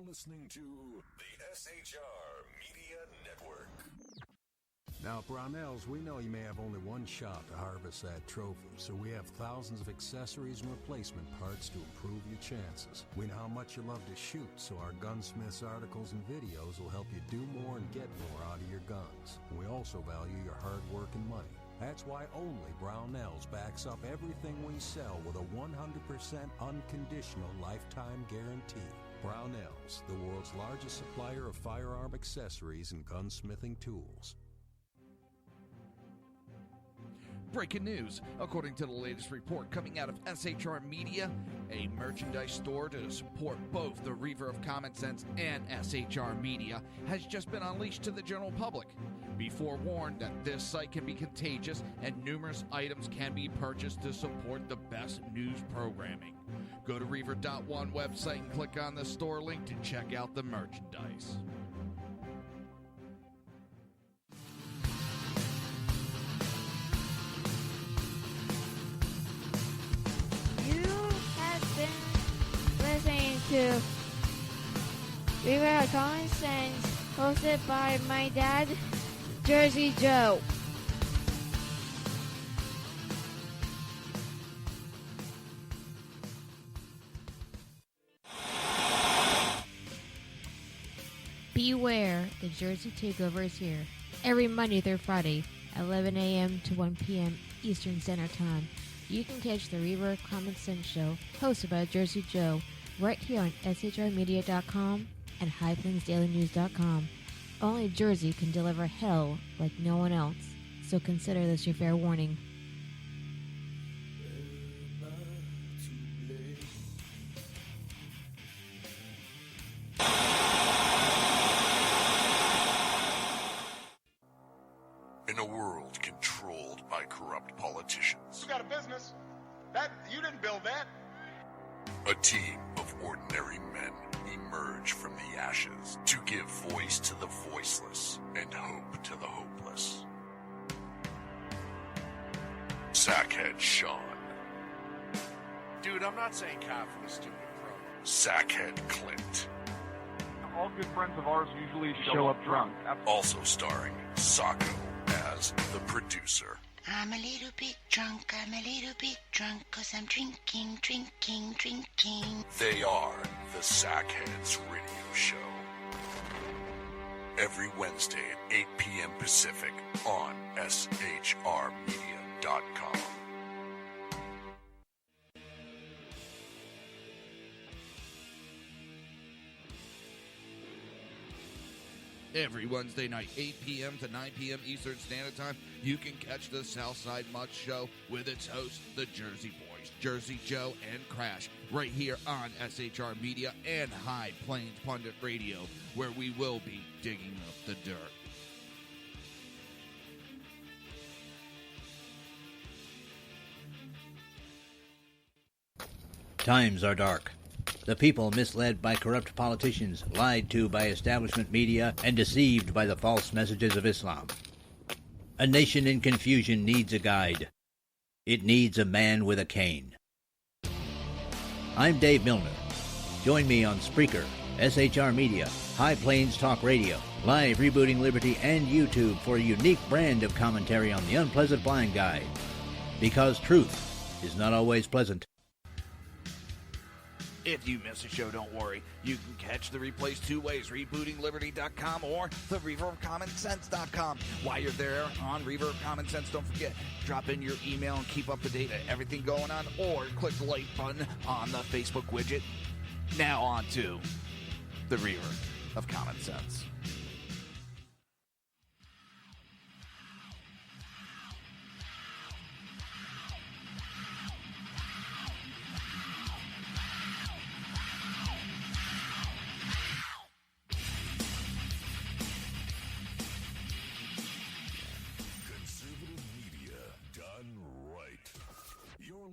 Listening to the SHR Media Network. Now, Brownells, we know you may have only one shot to harvest that trophy, so we have thousands of accessories and replacement parts to improve your chances. We know how much you love to shoot, so our Gunsmiths articles and videos will help you do more and get more out of your guns. And we also value your hard work and money. That's why only Brownells backs up everything we sell with a 100% unconditional lifetime guarantee. Brownells, the world's largest supplier of firearm accessories and gunsmithing tools. Breaking news. According to the latest report coming out of SHR Media, a merchandise store to support both the Reaver of Common Sense and SHR Media has just been unleashed to the general public. Be forewarned that this site can be contagious and numerous items can be purchased to support the best news programming. Go to Reaver.one website and click on the store link to check out the merchandise. Listening to Reaver of Common Sense, hosted by my dad, Jersey Joe. Beware, the Jersey Takeover is here. Every Monday through Friday, 11 a.m. to 1 p.m. Eastern Standard Time. You can catch the Reaver of Common Sense show, hosted by Jersey Joe, right here on shrmedia.com and highplainsdailynews.com. Only Jersey can deliver hell like no one else, so consider this your fair warning. In a world controlled by corrupt politicians, You got a business. That you didn't build that. a team of ordinary men emerge from the ashes to give voice to the voiceless and hope to the hopeless. Sackhead Sean. Dude, I'm not saying cough for the stupid pro. Sackhead Clint. All good friends of ours usually show up drunk. Also starring Sacco as the producer. I'm a little bit drunk, 'cause I'm drinking. They are the Sackheads Radio Show. Every Wednesday at 8 p.m. Pacific on shrmedia.com. Every Wednesday night, 8 p.m. to 9 p.m. Eastern Standard Time, you can catch the Southside Mutt Show with its hosts, the Jersey Boys, Jersey Joe and Crash, right here on SHR Media and High Plains Pundit Radio, where we will be digging up the dirt. Times are dark. The people misled by corrupt politicians, lied to by establishment media, and deceived by the false messages of Islam. A nation in confusion needs a guide. It needs a man with a cane. I'm Dave Milner. Join me on Spreaker, SHR Media, High Plains Talk Radio, Live Rebooting Liberty, and YouTube for a unique brand of commentary on the unpleasant blind guide. Because truth is not always pleasant. If you miss a show, don't worry. You can catch the replays two ways, rebootingliberty.com or the reaverofcommonsense.com. While you're there on Reaver of Common Sense, don't forget, drop in your email and keep up to date on everything going on, or click the like button on the Facebook widget. Now on to the Reaver of Common Sense.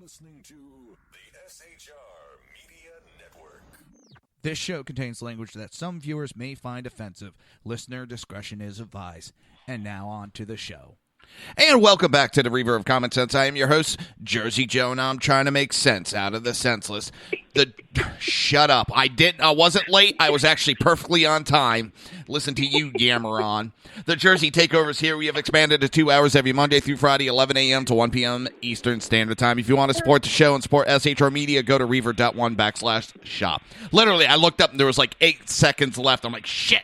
Listening to the SHR Media Network. This show contains language that some viewers may find offensive. Listener discretion is advised. And now on to the show. And welcome back to the Reaver of Common Sense. I am your host, Jersey Joe, and I'm trying to make sense out of the senseless. Shut up. I wasn't late. I was actually perfectly on time. Listen to you yammer on. The Jersey Takeover is here. We have expanded to 2 hours every Monday through Friday, 11 a.m. to 1 p.m. Eastern Standard Time. If you want to support the show and support SHR Media, go to reaver.1/shop. Literally, I looked up and there was like 8 seconds left. I'm like, shit.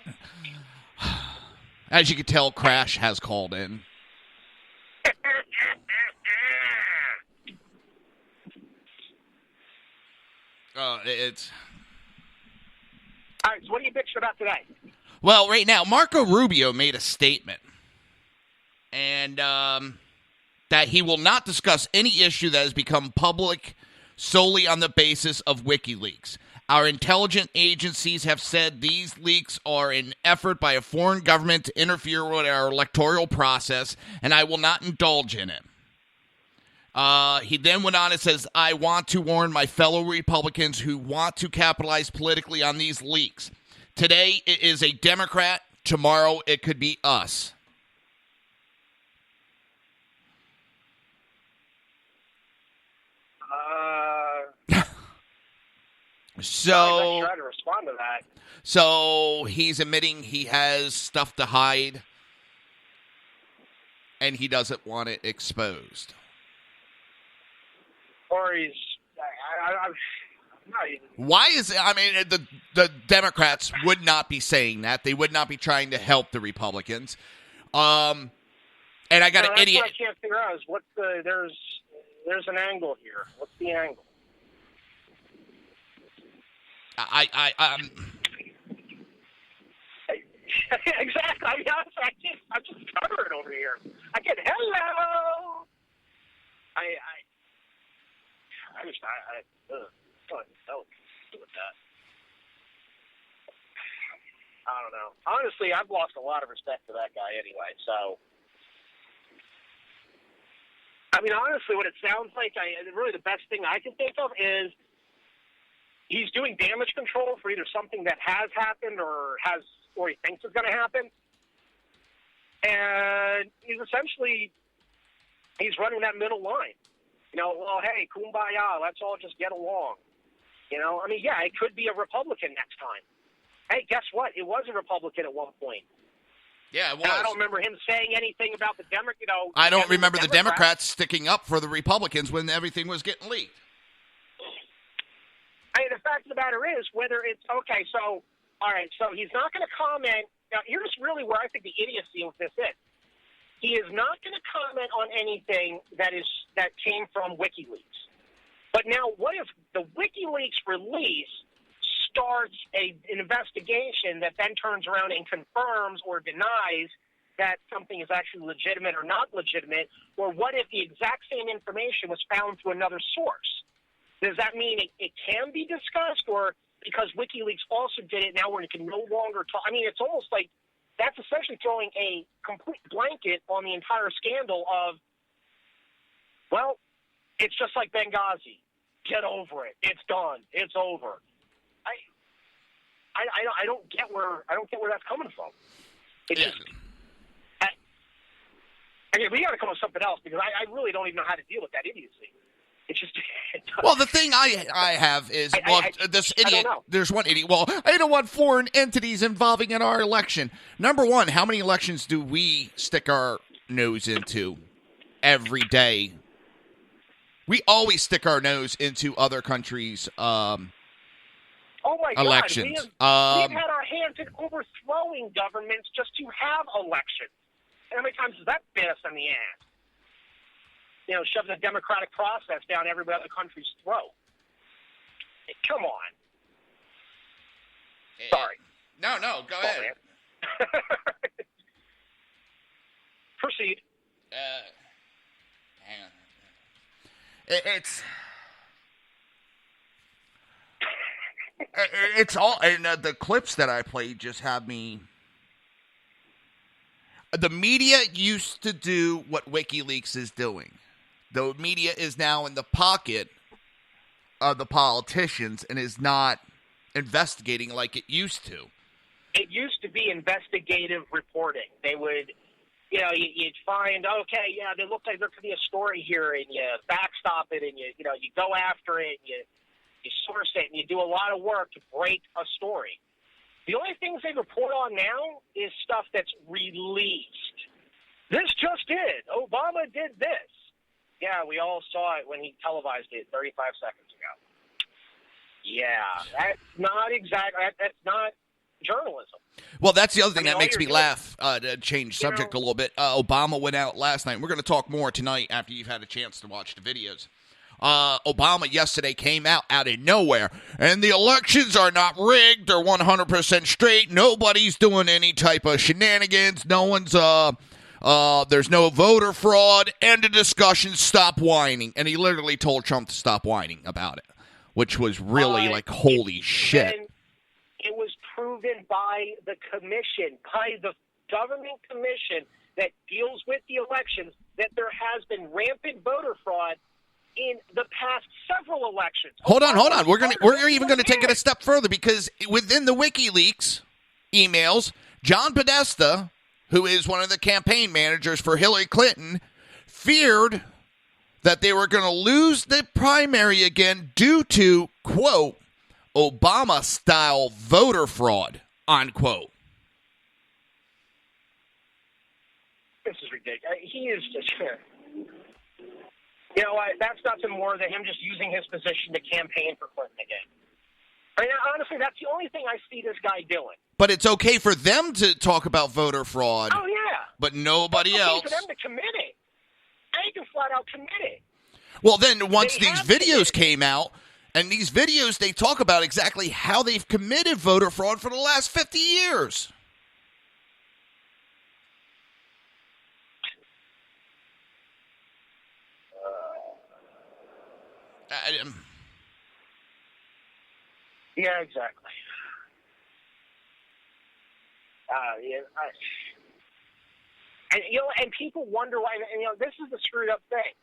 As you can tell, Crash has called in. It's All right, so what are you bitching about today? well, right now, Marco Rubio made a statement, and that he will not discuss any issue that has become public solely on the basis of WikiLeaks. Our intelligence agencies have said these leaks are an effort by a foreign government to interfere with our electoral process, and I will not indulge in it. He then went on and says, I want to warn my fellow Republicans who want to capitalize politically on these leaks. Today it is a Democrat. Tomorrow it could be us. So, I'm trying to respond to that. So he's admitting he has stuff to hide, and he doesn't want it exposed. Or he's, Why is it? I mean, the Democrats would not be saying that. They would not be trying to help the Republicans. And I got an idiot. What I can't figure out is what's the there's an angle here. What's the angle? Exactly. I mean, I'm just covering over here. I get hello. I don't know. Honestly, I've lost a lot of respect for that guy anyway. So, I mean, honestly, what it sounds like, really the best thing I can think of is he's doing damage control for either something that has happened or he thinks is going to happen, and he's running that middle line. You know, well, hey, kumbaya, let's all just get along. You know, I mean, yeah, it could be a Republican next time. Hey, guess what? It was a Republican at one point. Yeah, it was. And I don't remember him saying anything about the Democrats. You know, I don't remember the Democrats sticking up for the Republicans when everything was getting leaked. I mean, the fact of the matter is, whether it's okay, so all right, so he's not going to comment. Now, here's really where I think the idiocy with this is. He is not going to comment on anything that came from WikiLeaks. But now, what if the WikiLeaks release starts an investigation that then turns around and confirms or denies that something is actually legitimate or not legitimate? Or what if the exact same information was found through another source? Does that mean it can be discussed, or because WikiLeaks also did it, now we can no longer talk? I mean, it's almost like that's essentially throwing a complete blanket on the entire scandal of, well, it's just like Benghazi. Get over it. It's done. It's over. I don't get where that's coming from. It's just, I mean, we got to come up with something else because I really don't even know how to deal with that idiocy. It's just. Well, the thing I have is, this idiot. There's one idiot. Well, I don't want foreign entities involving in our election. Number one, how many elections do we stick our nose into every day? We always stick our nose into other countries' elections. We've had our hands in overthrowing governments just to have elections. And how many times has that bit us in the ass? You know, shoving the democratic process down every other country's throat. Come on. Sorry. No, go ahead. Proceed. Hang on. It's all, and the clips that I played just have me. The media used to do what WikiLeaks is doing. The media is now in the pocket of the politicians and is not investigating like it used to. It used to be investigative reporting. They would, you know, you'd find, okay, yeah, they look like there could be a story here, and you backstop it, and you go after it, and you source it, and you do a lot of work to break a story. The only things they report on now is stuff that's released. This just did. Obama did this. Yeah, we all saw it when he televised it 35 seconds ago. Yeah, that's not that's not journalism. Well, that's the other thing that makes me laugh, to change subject a little bit. Obama went out last night. We're going to talk more tonight after you've had a chance to watch the videos. Obama yesterday came out of nowhere, and the elections are not rigged. They're 100% straight. Nobody's doing any type of shenanigans. No one's, there's no voter fraud. End of discussion. Stop whining. And he literally told Trump to stop whining about it, which was really like, holy shit. And it was proven by the commission, by the government commission that deals with the elections, that there has been rampant voter fraud in the past several elections. Hold on. We're even going to take it a step further, because within the WikiLeaks emails, John Podesta, who is one of the campaign managers for Hillary Clinton, feared that they were going to lose the primary again due to, quote, Obama-style voter fraud, unquote. This is ridiculous. He is just... You know what? That's nothing more than him just using his position to campaign for Clinton again. I mean, honestly, that's the only thing I see this guy doing. But it's okay for them to talk about voter fraud. Oh, yeah. But nobody it's okay else. for them to commit it. They can flat out commit it. Well, then once They these have videos came out, and these videos, they talk about exactly how they've committed voter fraud for the last 50 years. Yeah, exactly. And people wonder why. And this is the screwed up thing: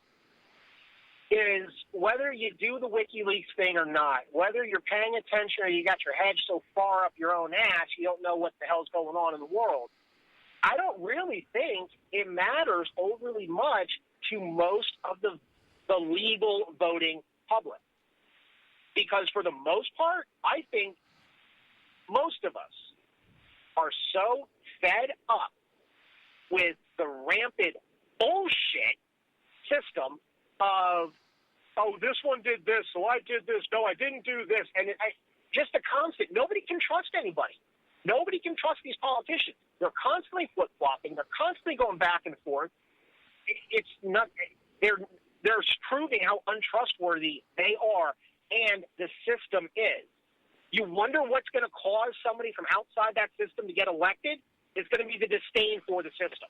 is whether you do the WikiLeaks thing or not, whether you're paying attention or you got your head so far up your own ass you don't know what the hell's going on in the world. I don't really think it matters overly much to most of the legal voting public. Because for the most part, I think most of us are so fed up with the rampant bullshit system of, oh, this one did this, so I did this, no, I didn't do this. And just a constant, nobody can trust anybody. Nobody can trust these politicians. They're constantly flip-flopping. They're constantly going back and forth. It's not, they're proving how untrustworthy they are and the system is. You wonder what's going to cause somebody from outside that system to get elected? It's going to be the disdain for the system.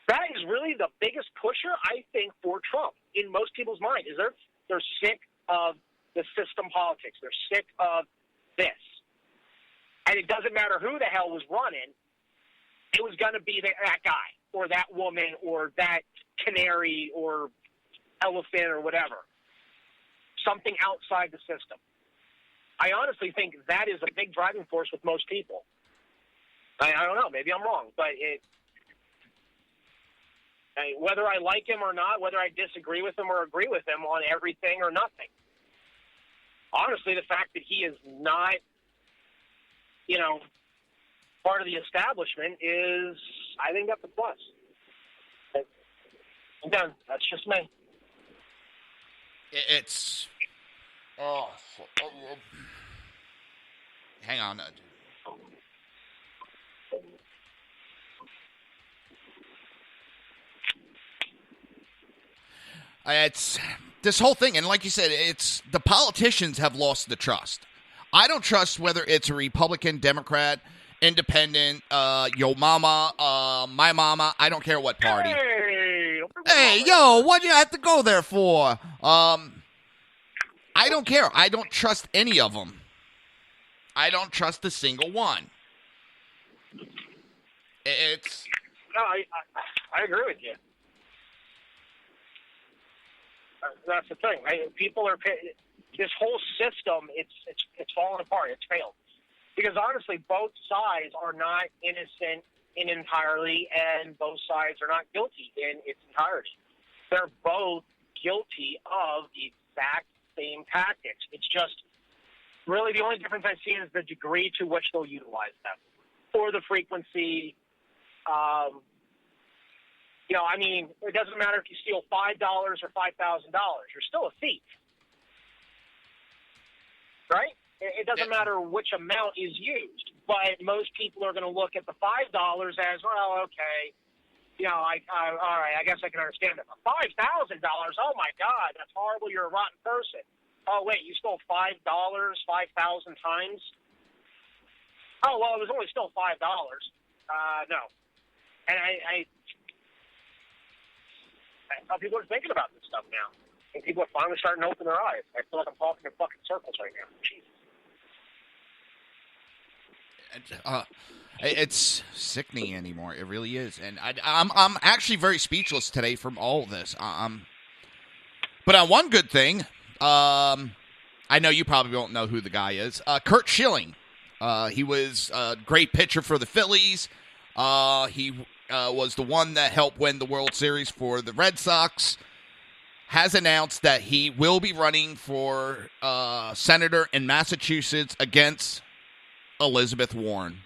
That is really the biggest pusher, I think, for Trump in most people's mind. Is they're sick of the system politics. They're sick of this. And it doesn't matter who the hell was running. It was going to be that guy or that woman or that canary or elephant or whatever. Something outside the system. I honestly think that is a big driving force with most people. I don't know. Maybe I'm wrong. But whether I like him or not, whether I disagree with him or agree with him on everything or nothing. Honestly, the fact that he is not, part of the establishment is, I think that's a plus. I'm done. That's just me. It's... Oh. Hang on. It's this whole thing, and like you said, it's the politicians have lost the trust. I don't trust whether it's a Republican, Democrat, Independent, yo mama, my mama. I don't care what party. Hey, yo, what do you have to go there for? I don't care. I don't trust any of them. I don't trust a single one. It's... No, I agree with you. That's the thing. People are... This whole system, it's falling apart. It's failed. Because honestly, both sides are not innocent in entirely, and both sides are not guilty in its entirety. They're both guilty of the exact same tactics. It's just really the only difference I see is the degree to which they'll utilize them, or the frequency. It doesn't matter if you steal $5 or $5,000. You're still a thief, right? It doesn't matter which amount is used, but most people are going to look at the $5 as, well, okay, all right, I guess I can understand that. But $5,000, oh my God, that's horrible. You're a rotten person. Oh wait, you stole $5 5,000 times? Oh well, it was only still $5. No, and I how people are thinking about this stuff now. And people are finally starting to open their eyes. I feel like I'm talking in fucking circles right now. Jesus. It's sickening anymore. It really is, and I'm actually very speechless today from all of this. But on one good thing, I know you probably won't know who the guy is. Curt Schilling. He was a great pitcher for the Phillies. He was the one that helped win the World Series for the Red Sox. Has announced that he will be running for senator in Massachusetts against Elizabeth Warren.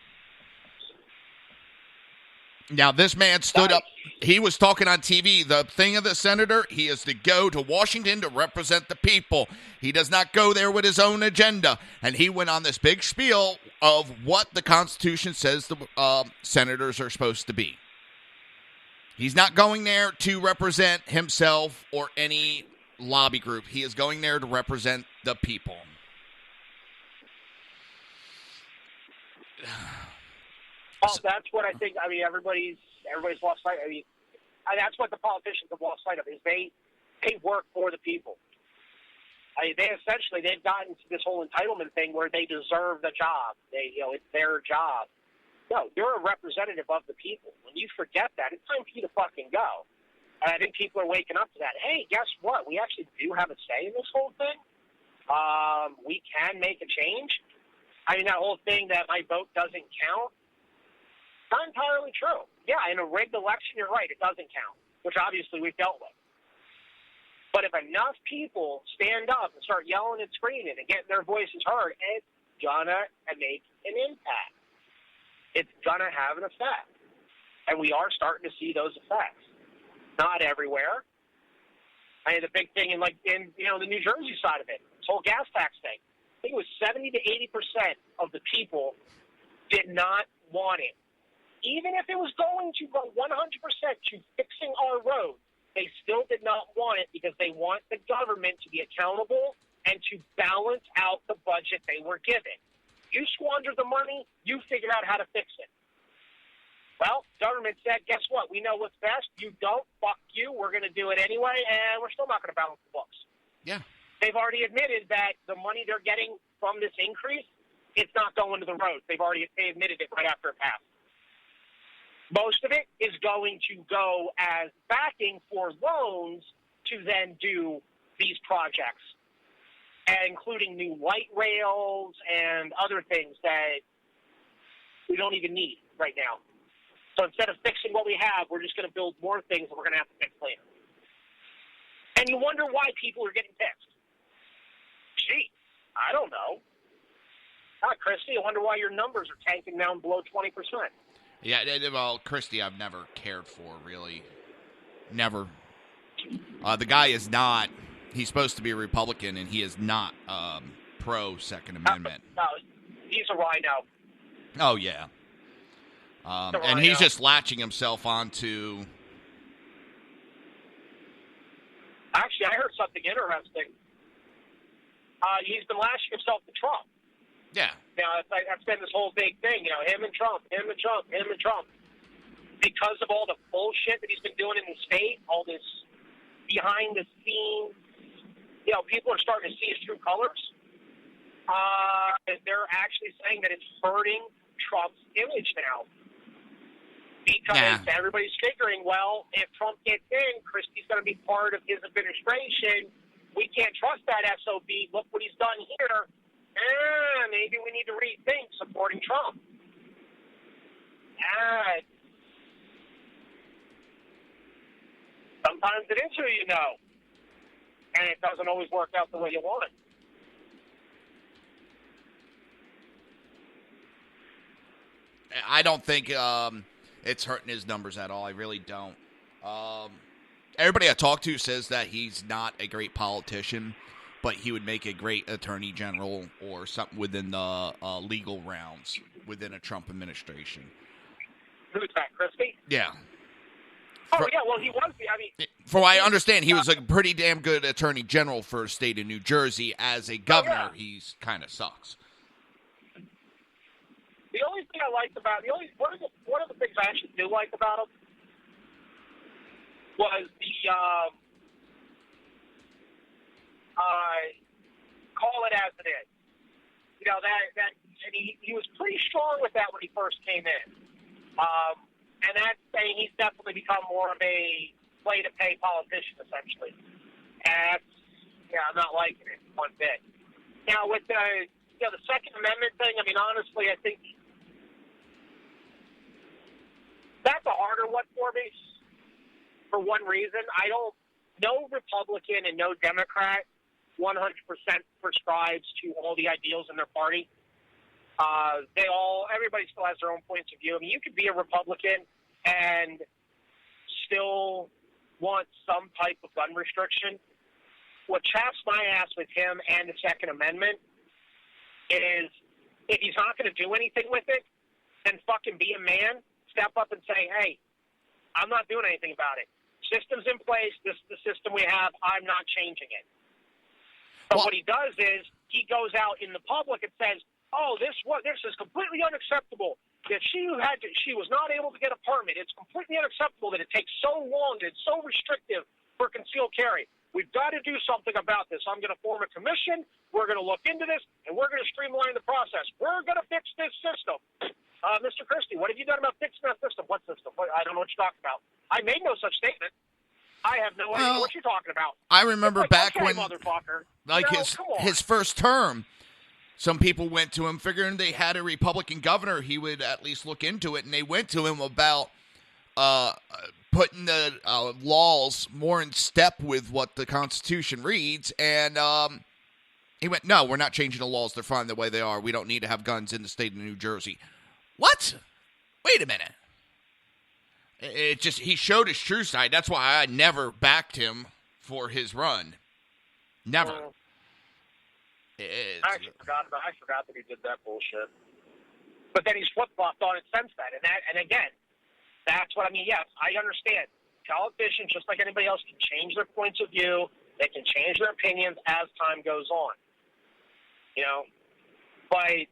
Now, this man stood up. He was talking on TV. The thing of the senator, he is to go to Washington to represent the people. He does not go there with his own agenda. And he went on this big spiel of what the Constitution says the senators are supposed to be. He's not going there to represent himself or any lobby group. He is going there to represent the people. Well, that's what I think. I mean, everybody's lost sight. I mean, that's what the politicians have lost sight of, is they work for the people. I mean, they've gotten to this whole entitlement thing where they deserve the job. It's their job. No, you're a representative of the people. When you forget that, it's time for you to fucking go. And I think people are waking up to that. Hey, guess what? We actually do have a say in this whole thing. We can make a change. I mean, that whole thing that my vote doesn't count, not entirely true. Yeah, in a rigged election, you're right, it doesn't count, which obviously we've dealt with. But if enough people stand up and start yelling and screaming and getting their voices heard, it's gonna make an impact. It's gonna have an effect. And we are starting to see those effects. Not everywhere. I mean, the big thing in the New Jersey side of it, this whole gas tax thing, I think it was 70 to 80% of the people did not want it. Even if it was going to go 100% to fixing our roads, they still did not want it because they want the government to be accountable and to balance out the budget they were given. You squander the money, you figure out how to fix it. Well, government said, guess what? We know what's best. You don't, fuck you. We're going to do it anyway, and we're still not going to balance the books. Yeah. They've already admitted that the money they're getting from this increase, it's not going to the roads. They admitted it right after it passed. Most of it is going to go as backing for loans to then do these projects, including new light rails and other things that we don't even need right now. So instead of fixing what we have, we're just going to build more things that we're going to have to fix later. And you wonder why people are getting pissed. Gee, I don't know. Christy, I wonder why your numbers are tanking down below 20%. Yeah, well, Christie I've never cared for, really. Never. The guy is not, he's supposed to be a Republican, and he is not pro-Second Amendment. No, he's a rhino. Oh, yeah. And he's just latching himself onto... Actually, I heard something interesting. He's been lashing himself to Trump. Yeah. Now, that's been this whole big thing, him and Trump. Because of all the bullshit that he's been doing in the state, all this behind-the-scenes, people are starting to see his true colors. They're actually saying that it's hurting Trump's image now. Because everybody's figuring, well, if Trump gets in, Christie's going to be part of his administration. We can't trust that SOB. Look what he's done here. Maybe we need to rethink supporting Trump. Sometimes it is who you know, and it doesn't always work out the way you want it. I don't think it's hurting his numbers at all. I really don't. Everybody I talk to says that he's not a great politician, but he would make a great attorney general or something within the legal rounds within a Trump administration. Who's that, Christie? Yeah. Oh, yeah, well, he was. I mean, from what I understand, he was a pretty damn good attorney general for the state of New Jersey. As a governor, he's kind of sucks. The only thing I liked about one of the things I actually do like about him was the call it as it is. And he was pretty strong with that when he first came in. And that's saying he's definitely become more of a play-to-pay politician, essentially. And I'm not liking it one bit. Now, with the Second Amendment thing, I mean, honestly, I think that's a harder one for me for one reason. No Republican and no Democrat 100% prescribes to all the ideals in their party. Everybody still has their own points of view. I mean, you could be a Republican and still want some type of gun restriction. What chaps my ass with him and the Second Amendment is if he's not going to do anything with it, then fucking be a man, step up and say, hey, I'm not doing anything about it. System's in place. This is the system we have. I'm not changing it. But what he does is he goes out in the public and says, oh, this is completely unacceptable. That she was not able to get a permit. It's completely unacceptable that it takes so long. It's so restrictive for concealed carry. We've got to do something about this. I'm going to form a commission. We're going to look into this, and we're going to streamline the process. We're going to fix this system. Mr. Christie, what have you done about fixing that system? What system? I don't know what you're talking about. I made no such statement. I have no idea what you're talking about. I remember back okay, when, motherfucker. like his first term, some people went to him figuring they had a Republican governor. He would at least look into it, and they went to him about putting the laws more in step with what the Constitution reads, and he went, no, we're not changing the laws. They're fine the way they are. We don't need to have guns in the state of New Jersey. What? Wait a minute. He showed his true side. That's why I never backed him for his run. Never. I forgot that he did that bullshit. But then he's flip-flopped on it since then. And again, that's what I mean. Yes, I understand. Politicians, just like anybody else, can change their points of view. They can change their opinions as time goes on. You know? But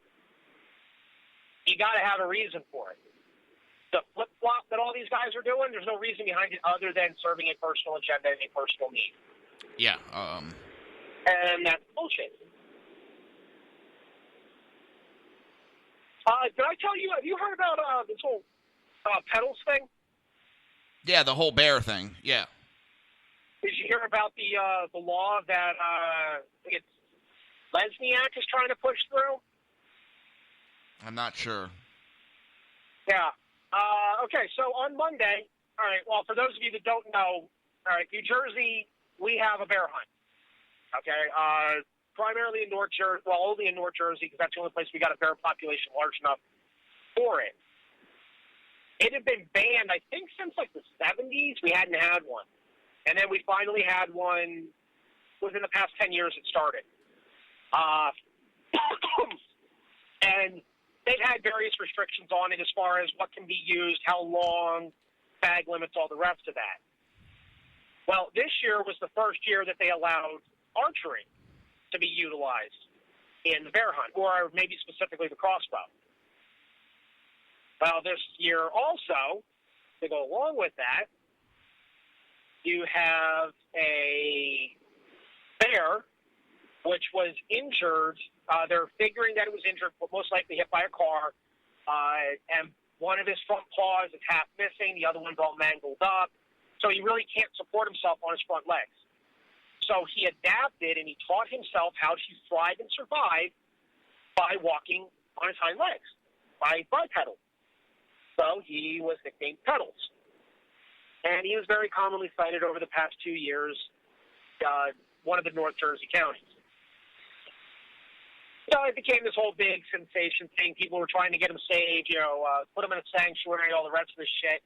you got to have a reason for it. The flip-flop that all these guys are doing, there's no reason behind it other than serving a personal agenda and a personal need. Yeah. And that's bullshit. Did I tell you, have you heard about this whole pedals thing? Yeah, the whole bear thing. Yeah. Did you hear about the law that I think it's Lesniak is trying to push through? I'm not sure. Yeah. Okay, so on Monday, all right, well, for those of you that don't know, all right, New Jersey, we have a bear hunt. Okay, primarily in North Jersey, well, only in North Jersey, because that's the only place we got a bear population large enough for it. It had been banned, I think, since like the 70s. We hadn't had one. And then we finally had one within the past 10 years it started. And they've had various restrictions on it as far as what can be used, how long, bag limits, all the rest of that. Well, this year was the first year that they allowed archery to be utilized in the bear hunt, or maybe specifically the crossbow. Well, this year also, to go along with that, you have a bear which was injured. They're figuring that it was injured, but most likely hit by a car, and one of his front paws is half missing, the other one's all mangled up, so he really can't support himself on his front legs. So he adapted and he taught himself how to thrive and survive by walking on his hind legs, by bipedal. So he was nicknamed Pedals. And he was very commonly cited over the past 2 years, one of the North Jersey counties. So it became this whole big sensation thing. People were trying to get him saved, put him in a sanctuary, all the rest of this shit.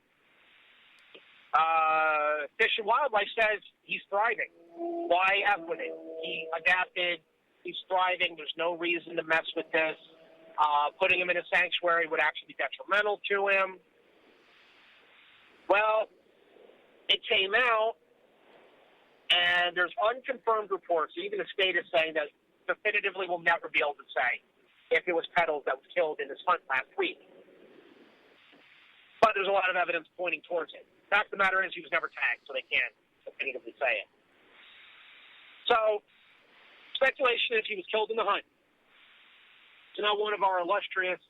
Fish and Wildlife says he's thriving. Why F with it? He adapted. He's thriving. There's no reason to mess with this. Putting him in a sanctuary would actually be detrimental to him. Well, it came out, and there's unconfirmed reports. Even the state is saying that definitively we'll never be able to say if it was Pedals that was killed in this hunt last week. But there's a lot of evidence pointing towards it. The fact of the matter is he was never tagged, so they can't definitively say it. So, speculation is he was killed in the hunt. So now one of our illustrious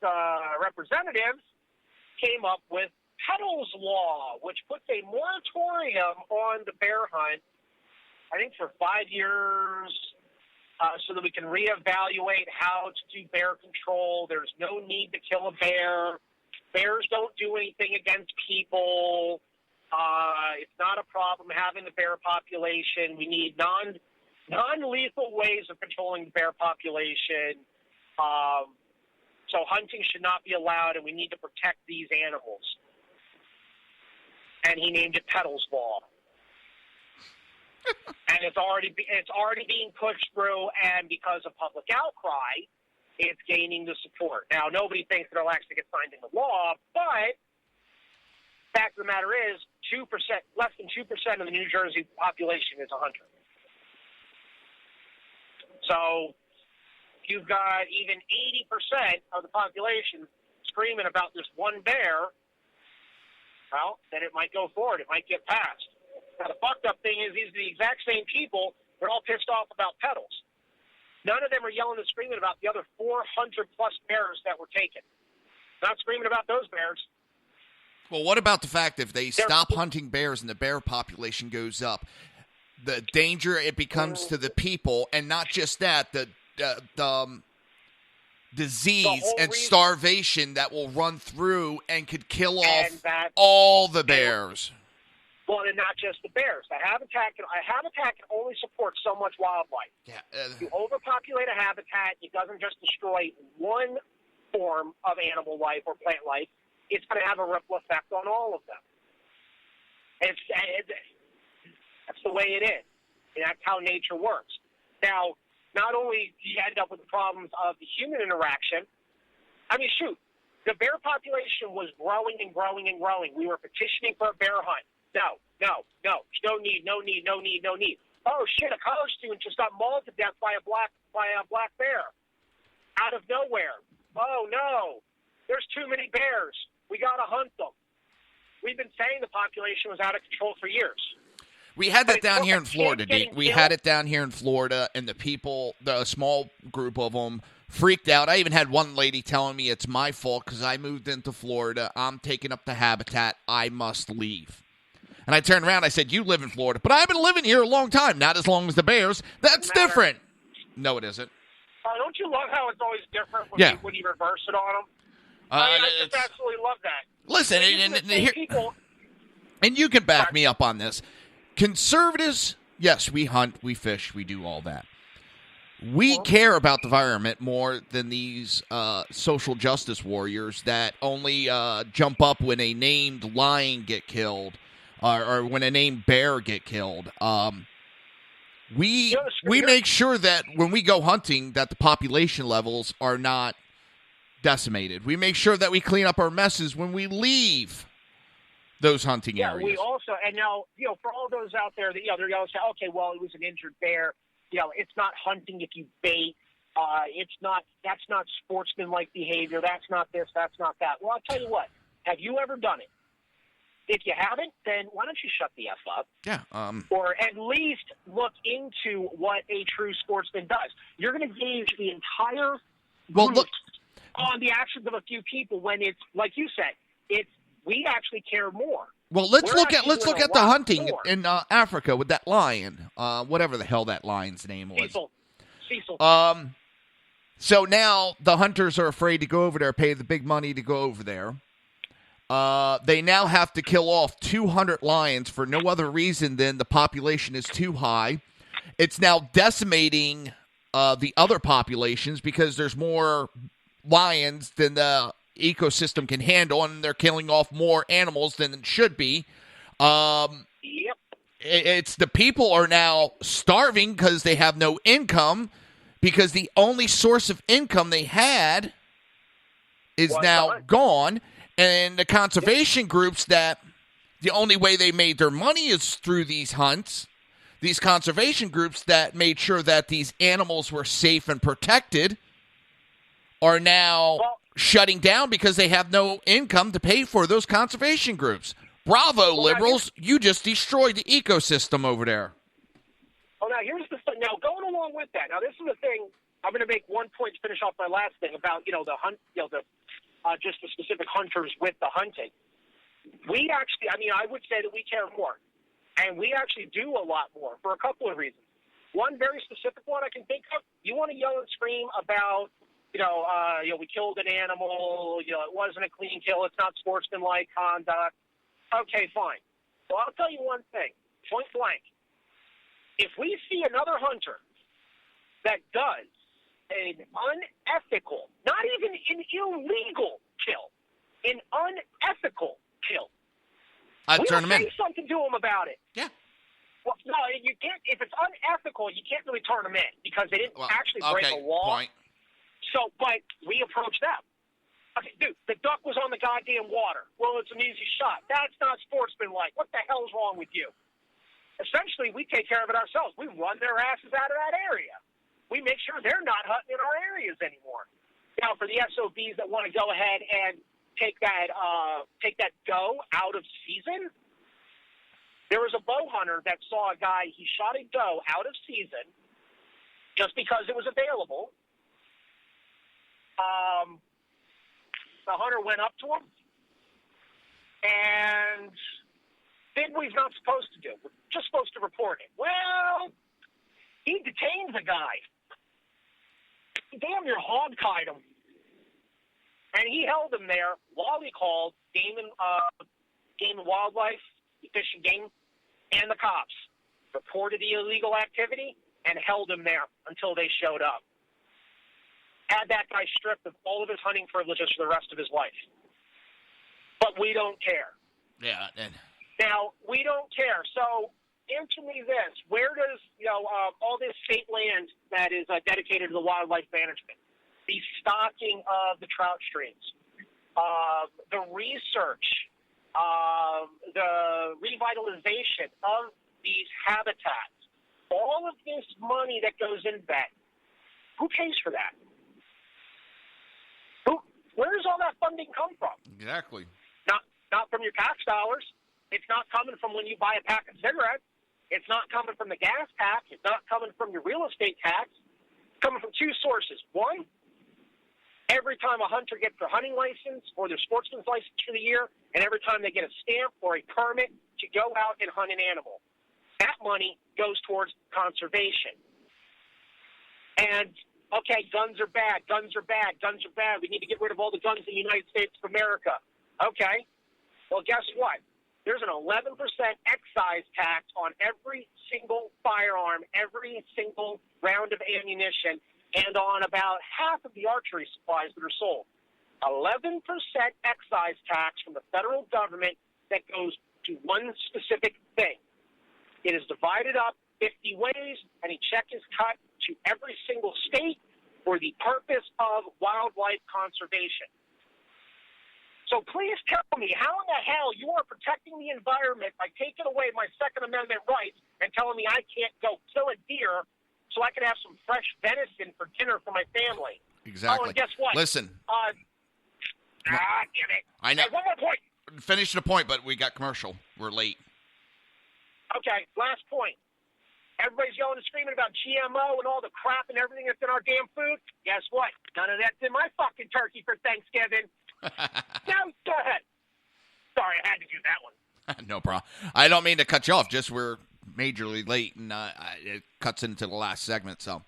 representatives came up with Pedals Law, which puts a moratorium on the bear hunt, I think for 5 years, so that we can reevaluate how to do bear control. There's no need to kill a bear. Bears don't do anything against people. It's not a problem having the bear population. We need non-lethal ways of controlling the bear population. So hunting should not be allowed, and we need to protect these animals. and he named it Petals Ball. And it's already being pushed through, and because of public outcry, it's gaining the support. Now, nobody thinks it'll actually get signed into law, but fact of the matter is, less than 2% of the New Jersey population is a hunter. So you've got even 80% of the population screaming about this one bear. Well, then it might go forward. It might get passed. Now, the fucked up thing is these are the exact same people that are all pissed off about Petals. None of them are yelling and screaming about the other 400-plus bears that were taken. Not screaming about those bears. Well, what about the fact if they stop hunting bears and the bear population goes up, the danger it becomes to the people, and not just that, the disease and starvation that will run through and could kill off all the bears. Well, and not just the bears. A habitat can only support so much wildlife. Yeah. You overpopulate a habitat, it doesn't just destroy one form of animal life or plant life. It's going to have a ripple effect on all of them. That's the way it is. And that's how nature works. Now, not only do you end up with the problems of the human interaction, I mean, shoot, the bear population was growing and growing and growing. We were petitioning for a bear hunt. No need. Oh shit! A college student just got mauled to death by a black bear out of nowhere. Oh no! There's too many bears. We gotta hunt them. We've been saying the population was out of control for years. We had that down here in Florida, Deke. We had it down here in Florida, and the people, a small group of them, freaked out. I even had one lady telling me it's my fault because I moved into Florida. I'm taking up the habitat. I must leave. And I turned around and I said, you live in Florida. But I've been living here a long time, not as long as the bears. That's different. No, it isn't. Don't you love how it's always different when you reverse it on them? I just absolutely love that. Listen, and you can back me up on this. Conservatives, yes, we hunt, we fish, we do all that. We care about the environment more than these social justice warriors that only jump up when a named lion get killed or when a named bear get killed. We make sure that when we go hunting that the population levels are not decimated. We make sure that we clean up our messes when we leave those hunting areas. We also, and now, for all those out there that, they're going to say, okay, well, it was an injured bear. It's not hunting if you bait. That's not sportsmanlike behavior. That's not this, that's not that. Well, I'll tell you what. Have you ever done it? If you haven't, then why don't you shut the F up? Yeah. Or at least look into what a true sportsman does. You're going to gauge the entire group on the actions of a few people when it's, like you said, we actually care more. Well, let's look at the hunting in Africa with that lion, whatever the hell that lion's name was. Cecil. So now the hunters are afraid to go over there, pay the big money to go over there. They now have to kill off 200 lions for no other reason than the population is too high. It's now decimating the other populations because there's more lions than the ecosystem can handle, and they're killing off more animals than it should be. Yep. It's the people are now starving because they have no income, because the only source of income they had is now gone. And the conservation groups that the only way they made their money is through these hunts, these conservation groups that made sure that these animals were safe and protected, are now shutting down because they have no income to pay for those conservation groups. Bravo, liberals. You just destroyed the ecosystem over there. Oh, now here's the thing. Now, going along with that, now this is the thing. I'm going to make one point to finish off my last thing about, the hunt, just the specific hunters with the hunting. We actually, I would say that we care more. And we actually do a lot more for a couple of reasons. One very specific one I can think of, you want to yell and scream about, we killed an animal, it wasn't a clean kill, it's not sportsmanlike conduct. Okay, fine. Well, I'll tell you one thing, point blank. If we see another hunter that does an unethical, not even an illegal kill, an unethical kill, I'd turn them in. Say something to them about it. Yeah. Well, no, you can't. If it's unethical, you can't really turn them in because they didn't actually break a law. Point. So, but we approached them. Okay, dude, the duck was on the goddamn water. Well, it's an easy shot. That's not sportsmanlike. What the hell's wrong with you? Essentially, we take care of it ourselves. We run their asses out of that area. We make sure they're not hunting in our areas anymore. Now, for the SOBs that want to go ahead and take that doe out of season, there was a bow hunter that saw a guy, he shot a doe out of season just because it was available. The hunter went up to him and did what he's not supposed to do. We're just supposed to report it. Well, he detained the guy. He damn near hog-tied him. And he held him there while he called Game and Wildlife, Fish and Game, and the cops. Reported the illegal activity and held him there until they showed up. Had that guy stripped of all of his hunting privileges for the rest of his life. But we don't care. Yeah. And now, we don't care. So, answer me this. Where does, all this state land that is dedicated to the wildlife management, the stocking of the trout streams, the research, the revitalization of these habitats, all of this money that goes in that, who pays for that? Where does all that funding come from? Exactly. Not from your tax dollars. It's not coming from when you buy a pack of cigarettes. It's not coming from the gas tax. It's not coming from your real estate tax. It's coming from two sources. One, every time a hunter gets their hunting license or their sportsman's license for the year, and every time they get a stamp or a permit to go out and hunt an animal. That money goes towards conservation. And, okay, guns are bad, guns are bad, guns are bad. We need to get rid of all the guns in the United States of America. Okay. Well, guess what? There's an 11% excise tax on every single firearm, every single round of ammunition, and on about half of the archery supplies that are sold. 11% excise tax from the federal government that goes to one specific thing. It is divided up 50 ways, and a check is cut to every single state for the purpose of wildlife conservation. So please tell me how in the hell you are protecting the environment by taking away my Second Amendment rights and telling me I can't go kill a deer so I can have some fresh venison for dinner for my family. Exactly. Oh, and guess what? Listen. Damn it. I know. Hey, one more point. Finish the point, but we got commercial. We're late. Okay, last point. Everybody's yelling and screaming about GMO and all the crap and everything that's in our damn food. Guess what? None of that's in my fucking turkey for Thanksgiving. Now, go ahead. Sorry, I had to do that one. No problem. I don't mean to cut you off. Just we're majorly late, and it cuts into the last segment. So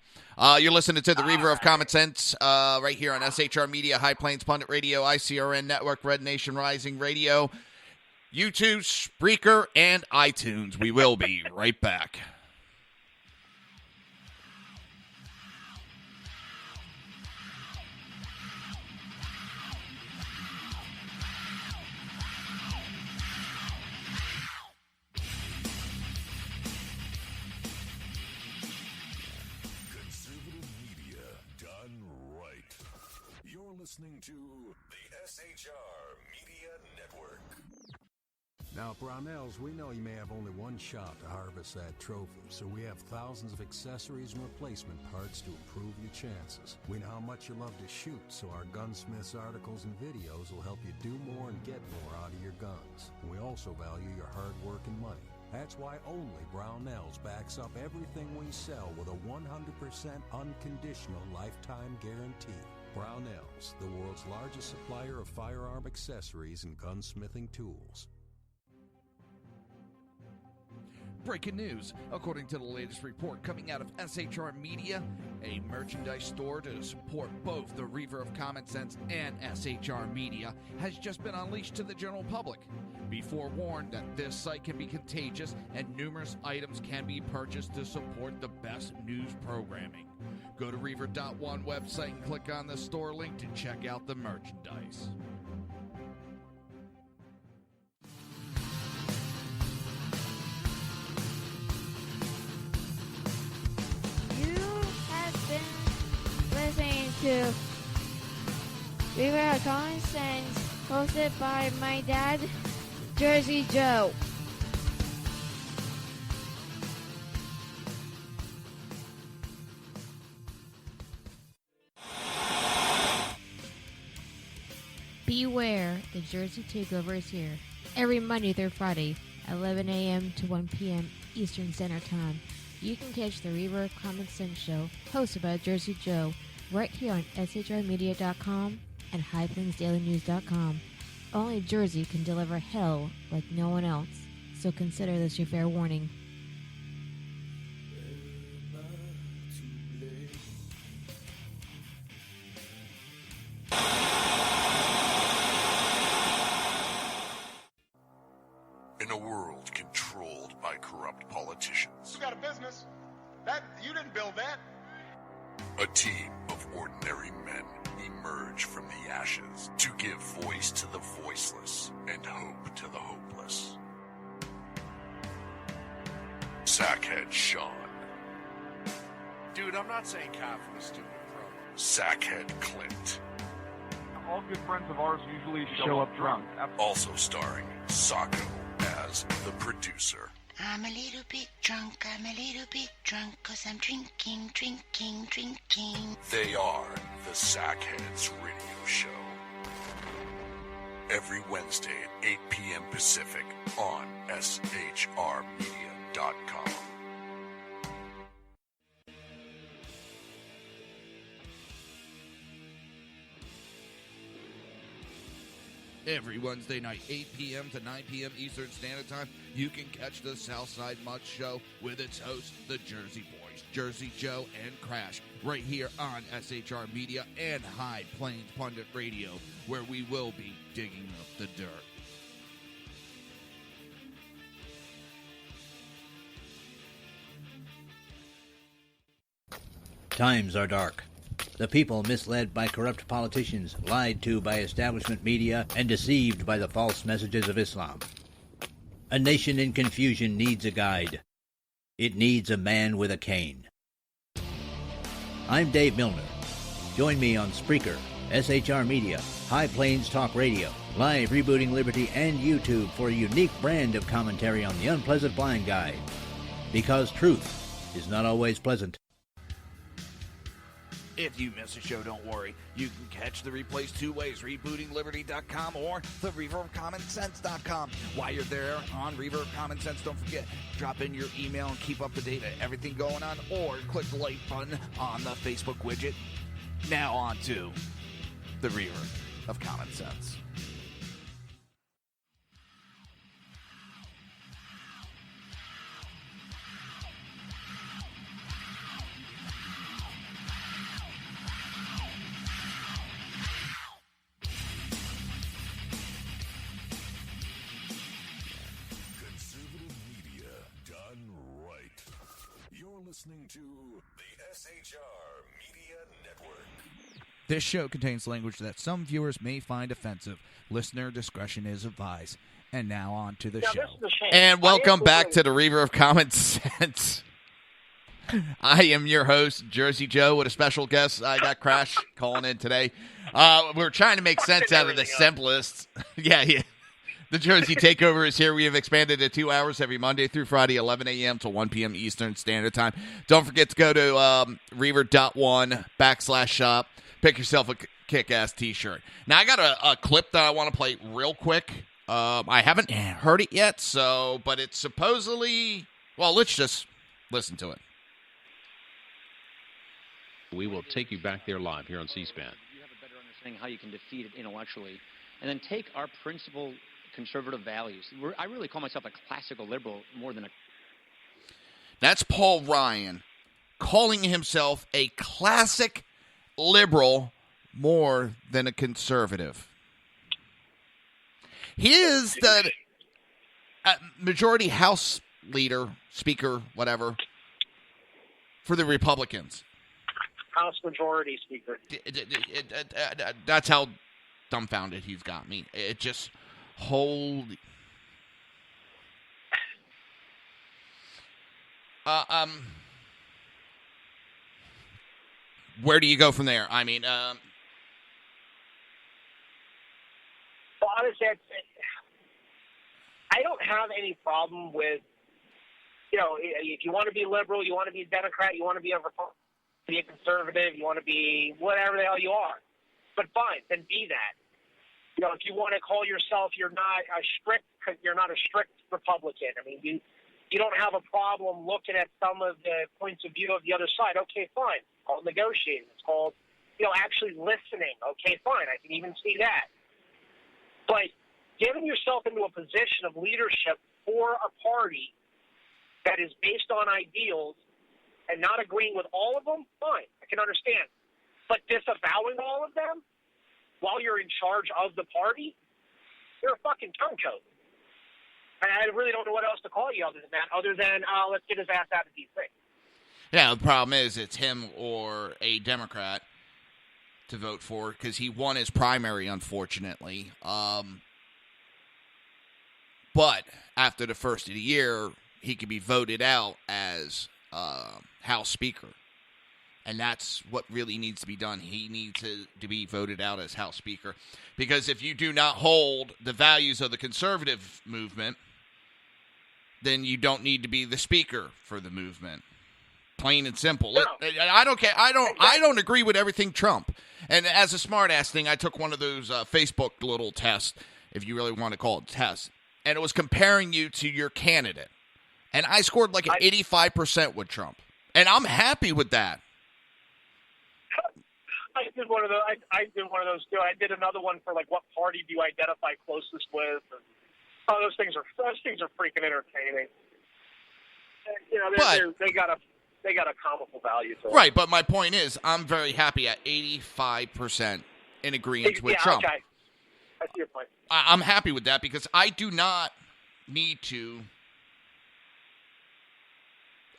you're listening to the Reaver of Common Sense right here on SHR Media, High Plains Pundit Radio, ICRN Network, Red Nation Rising Radio, YouTube, Spreaker, and iTunes. We will be right back. Listening to the SHR Media Network. Now, Brownells, we know you may have only one shot to harvest that trophy, so we have thousands of accessories and replacement parts to improve your chances. We know how much you love to shoot, so our Gunsmiths articles and videos will help you do more and get more out of your guns. We also value your hard work and money. That's why only Brownells backs up everything we sell with a 100% unconditional lifetime guarantee. Brownells, the world's largest supplier of firearm accessories and gunsmithing tools. Breaking news. According to the latest report coming out of SHR Media, a merchandise store to support both the Reaver of Common Sense and SHR Media has just been unleashed to the general public. Be forewarned that this site can be contagious and numerous items can be purchased to support the best news programming. Go to Reaver.one website and click on the store link to check out the merchandise. to Reaver of Common Sense, hosted by my dad, Jersey Joe. Beware, the Jersey Takeover is here. Every Monday through Friday, 11 a.m. to 1 p.m. Eastern Standard Time. You can catch the Reaver of Common Sense show, hosted by Jersey Joe, right here on shrmedia.com and highplainsdailynews.com. Only Jersey can deliver hell like no one else, so consider this your fair warning. In a world controlled by corrupt politicians, You got a business. That you didn't build that. a team of ordinary men emerge from the ashes to give voice to the voiceless and hope to the hopeless. Sackhead Sean, Dude, I'm not saying cop for the stupid pro. Sackhead Clint, All good friends of ours usually show up drunk. also starring Sacco as the producer. I'm a little bit drunk, I'm a little bit drunk, 'cause I'm drinking, drinking, drinking. They are the Sackheads Radio Show. Every Wednesday at 8 p.m. Pacific on shrmedia.com. Every Wednesday night, 8 p.m. to 9 p.m. Eastern Standard Time, you can catch the Southside Mutt Show with its hosts, the Jersey Boys, Jersey Joe and Crash, right here on SHR Media and High Plains Pundit Radio, where we will be digging up the dirt. Times are dark. The people misled by corrupt politicians, lied to by establishment media, and deceived by the false messages of Islam. A nation in confusion needs a guide. It needs a man with a cane. I'm Dave Milner. Join me on Spreaker, SHR Media, High Plains Talk Radio, Live Rebooting Liberty, and YouTube for a unique brand of commentary on the unpleasant blind guide. Because truth is not always pleasant. If you miss a show, don't worry. You can catch the replays two ways, rebootingliberty.com or the reaverofcommonsense.com. While you're there on Reaver of Common Sense, don't forget, drop in your email and keep up to date on everything going on, or click the like button on the Facebook widget. Now on to the Reaver of Common Sense. Listening to the SHR Media Network. This show contains language that some viewers may find offensive. Listener discretion is advised. And now on to the show. This is a shame. And welcome back to the Reaver of Common Sense. I am your host, Jersey Joe, with a special guest. I got Crash calling in today. We're trying to make sense out of the simplest. Yeah. The Jersey Takeover is here. We have expanded to 2 hours every Monday through Friday, 11 a.m. to 1 p.m. Eastern Standard Time. Don't forget to go to reaver.one/shop. Pick yourself a kick-ass T-shirt. Now, I got a clip that I want to play real quick. I haven't heard it yet, but it's supposedly... Well, let's just listen to it. We will take you back there live here on C-SPAN. You have a better understanding how you can defeat it intellectually, and then take our principle conservative values. I really call myself a classical liberal more than a... That's Paul Ryan calling himself a classic liberal more than a conservative. He is the majority House leader, speaker, whatever, for the Republicans. House Majority Speaker. That's how dumbfounded he's got me. It just... Holy. where do you go from there? I mean, Well, honestly, I don't have any problem with, if you want to be liberal, you want to be a Democrat, you want to be a Republican, be a conservative, you want to be whatever the hell you are. But fine, then be that. If you want to call yourself, you're not a strict Republican. I mean, you don't have a problem looking at some of the points of view of the other side. Okay, fine. It's called negotiating. It's called, actually listening. Okay, fine. I can even see that. But getting yourself into a position of leadership for a party that is based on ideals and not agreeing with all of them, fine. I can understand. But disavowing all of them while you're in charge of the party, you're a fucking turncoat. And I really don't know what else to call you other than let's get his ass out of D.C. Yeah, the problem is it's him or a Democrat to vote for because he won his primary, unfortunately. But after the first of the year, he could be voted out as House Speaker. And that's what really needs to be done. He needs to be voted out as House Speaker. Because if you do not hold the values of the conservative movement, then you don't need to be the speaker for the movement. Plain and simple. No. I don't care. I don't agree with everything Trump. And as a smart-ass thing, I took one of those Facebook little tests, if you really want to call it tests. And it was comparing you to your candidate. And I scored like an 85% with Trump. And I'm happy with that. I did one of those. I did one of those too. I did another one for like what party do you identify closest with? And, those things are freaking entertaining. They got a comical value to them. Right, but my point is, I'm very happy at 85% in agreement with Trump. Okay. I see your point. I'm happy with that because I do not need to.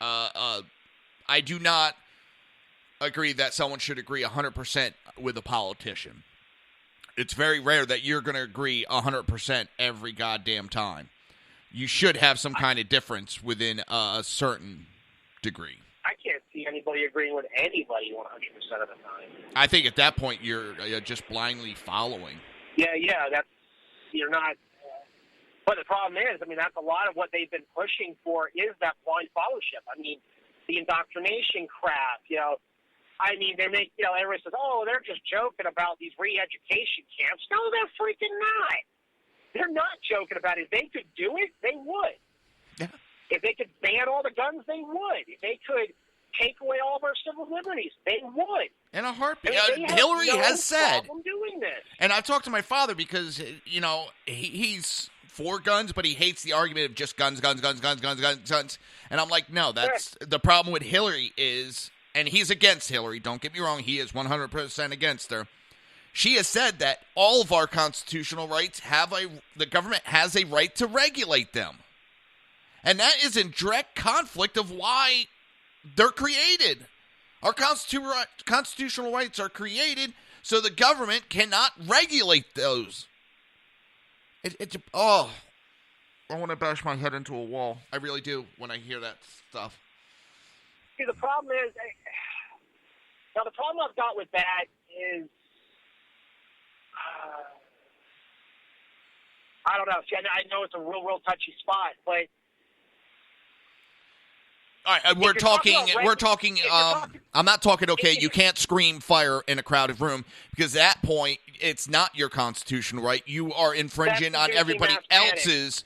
I do not agree that someone should agree 100% with a politician. It's very rare that you're going to agree 100% every goddamn time. You should have some kind of difference within a certain degree. I can't see anybody agreeing with anybody 100% of the time. I think at that point you're just blindly following. Yeah, you're not. But the problem is, that's a lot of what they've been pushing for is that blind followership. The indoctrination crap, they make, everybody says, they're just joking about these re-education camps. No, they're freaking not. They're not joking about it. If they could do it, they would. Yeah. If they could ban all the guns, they would. If they could take away all of our civil liberties, they would. In a heartbeat. Hillary has said. Doing this. And I've talked to my father because, he's for guns, but he hates the argument of just guns. And I'm like, no, that's the problem with Hillary is, and he's against Hillary. Don't get me wrong. He is 100% against her. She has said that all of our constitutional rights the government has a right to regulate them. And that is in direct conflict of why they're created. Our constitutional rights are created so the government cannot regulate those. I want to bash my head into a wall. I really do when I hear that stuff. See, the problem is, the problem I've got with that is, I don't know. See, I know it's a real touchy spot, but. All right, we're talking, I'm not talking, you can't scream fire in a crowded room, because at that point, it's not your constitutional right. You are infringing on everybody else's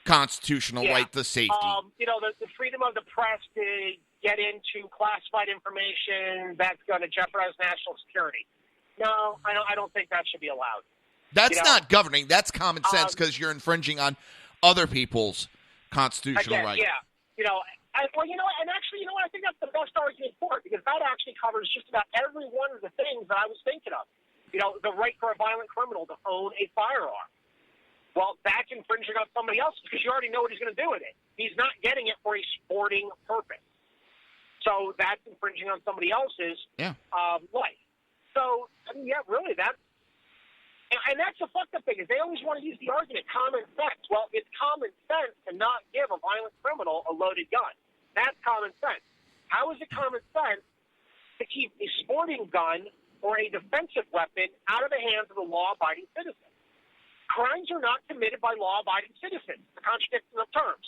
constitutional right to safety. The freedom of the press to get into classified information, that's going to jeopardize national security. No, I don't think that should be allowed. That's not governing. That's common sense, because you're infringing on other people's constitutional rights. Yeah. I think that's the best argument for it, because that actually covers just about every one of the things that I was thinking of. The right for a violent criminal to own a firearm. Well, that's infringing on somebody else because you already know what he's going to do with it. He's not getting it for a sporting purpose. So that's infringing on somebody else's life. So, really, that's... And that's the fucked up thing, is they always want to use the argument, common sense. Well, it's common sense to not give a violent criminal a loaded gun. That's common sense. How is it common sense to keep a sporting gun or a defensive weapon out of the hands of the law-abiding citizen. Crimes are not committed by law-abiding citizens, the contradiction of terms.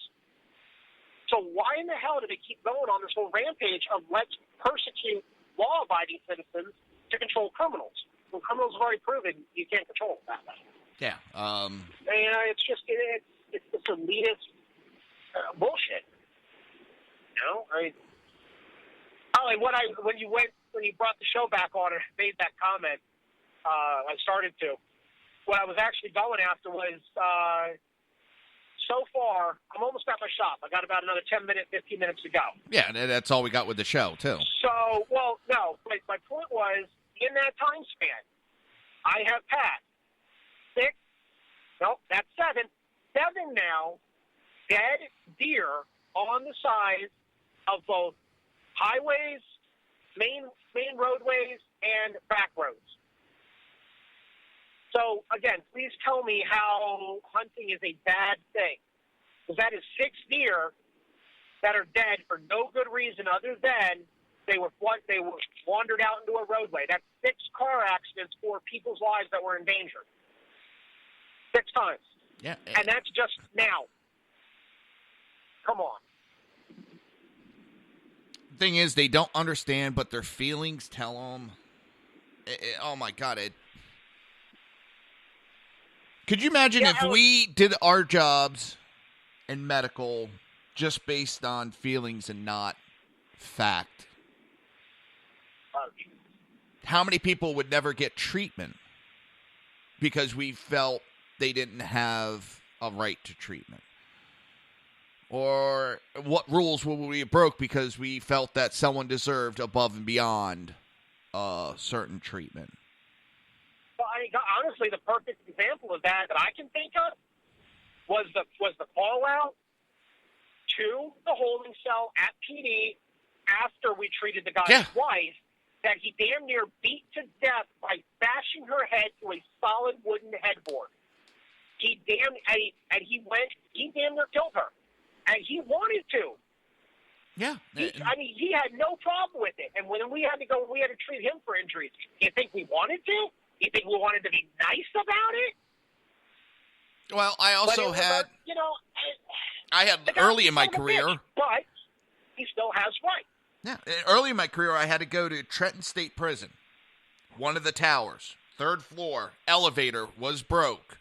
So why in the hell do they keep going on this whole rampage of let's persecute law-abiding citizens to control criminals? When criminals have already proven you can't control them that way. Yeah. It's just it's elitist bullshit. You know, when you brought the show back on and made that comment, I started to. What I was actually going after was, so far, I'm almost at my shop. I got about another 15 minutes to go. Yeah, and that's all we got with the show, too. So, well, no, but my point was, in that time span, I have passed 7 now dead deer on the sides of both highways, main roadways, and back roads. So, again, please tell me how hunting is a bad thing. Because that is 6 deer that are dead for no good reason other than they were wandered out into a roadway. That's 6 car accidents for people's lives that were in danger. 6 times. Yeah. And that's just now. Come on. The thing is, they don't understand, but their feelings tell them. Oh, my God. Could you imagine if we did our jobs in medical just based on feelings and not fact? How many people would never get treatment because we felt they didn't have a right to treatment? Or what rules would we have broke because we felt that someone deserved above and beyond certain treatment? Well, honestly, the perfect example of that I can think of was the call out to the holding cell at PD after we treated the guy's wife that he damn near beat to death by bashing her head to a solid wooden headboard. He damn near killed her, and he wanted to. Yeah, he had no problem with it. And when we had to treat him for injuries. You think we wanted to? You think we wanted to be nice about it? Well, I also had, I had early in my career. But he still has rights. Yeah, early in my career, I had to go to Trenton State Prison. One of the towers, 3rd floor, elevator was broke.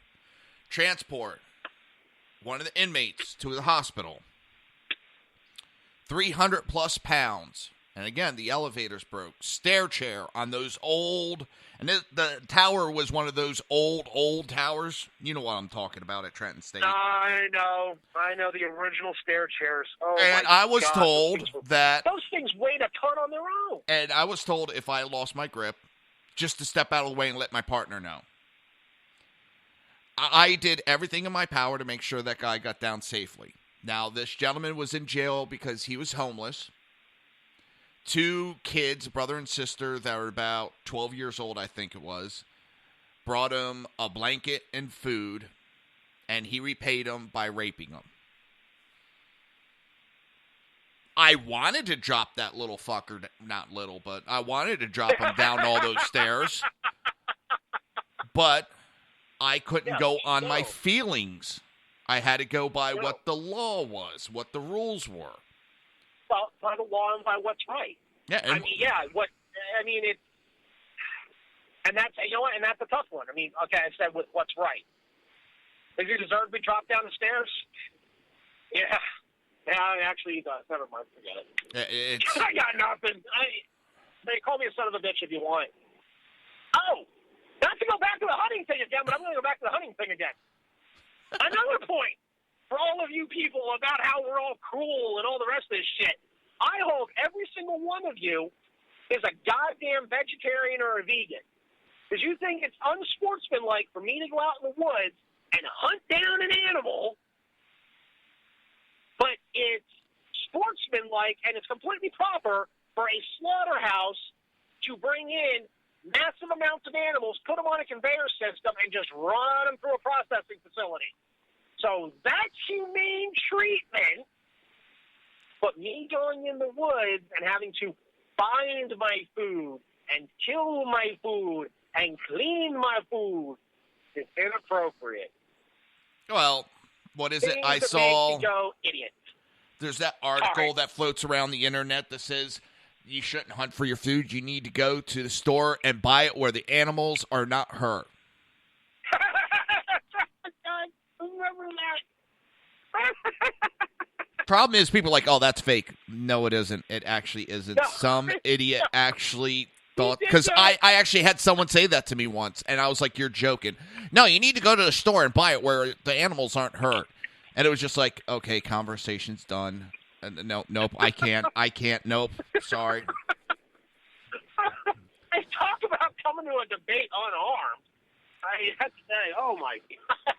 Transport one of the inmates to the hospital. 300 plus pounds. And again, the elevator's broke. Stair chair on those old, and the tower was one of those old towers. You know what I'm talking about at Trenton State. I know the original stair chairs. Oh, and I was told that those things weighed a ton on their own. And I was told if I lost my grip, just to step out of the way and let my partner know. I did everything in my power to make sure that guy got down safely. Now, this gentleman was in jail because he was homeless. 2 kids, brother and sister, that were about 12 years old, I think it was, brought him a blanket and food, and he repaid them by raping them. I wanted to drop that little fucker, not little, but I wanted to drop him down all those stairs. But I couldn't go on my feelings. I had to go by what the law was, what the rules were. Well, by the law and by what's right. Yeah, and it's, and that's and that's a tough one. I mean, okay, I said with what's right. Does he deserve to be dropped down the stairs? Yeah, actually he does. Never mind, forget it. I got nothing. They call me a son of a bitch if you want. Oh, not to go back to the hunting thing again, but I'm going to go back to the hunting thing again. Another point for all of you people about how we're all cruel and all the rest of this shit. I hope every single one of you is a goddamn vegetarian or a vegan. Because you think it's unsportsmanlike for me to go out in the woods and hunt down an animal, but it's sportsmanlike and it's completely proper for a slaughterhouse to bring in massive amounts of animals, put them on a conveyor system, and just run them through a processing facility. So that's humane treatment. But me going in the woods and having to find my food and kill my food and clean my food is inappropriate. Well, what is it? Things I that saw. make you go idiot. There's that article that floats around the internet that says you shouldn't hunt for your food. You need to go to the store and buy it where the animals are not hurt. God, remember that. Problem is, people are like, oh, that's fake. No, it isn't. It actually isn't. No. Some idiot actually thought, did because that. I actually had someone say that to me once, and I was like, you're joking. No, you need to go to the store and buy it where the animals aren't hurt. And it was just like, okay, conversation's done. And nope, I can't, nope, sorry. I talk about coming to a debate unarmed. I have to say, oh my God.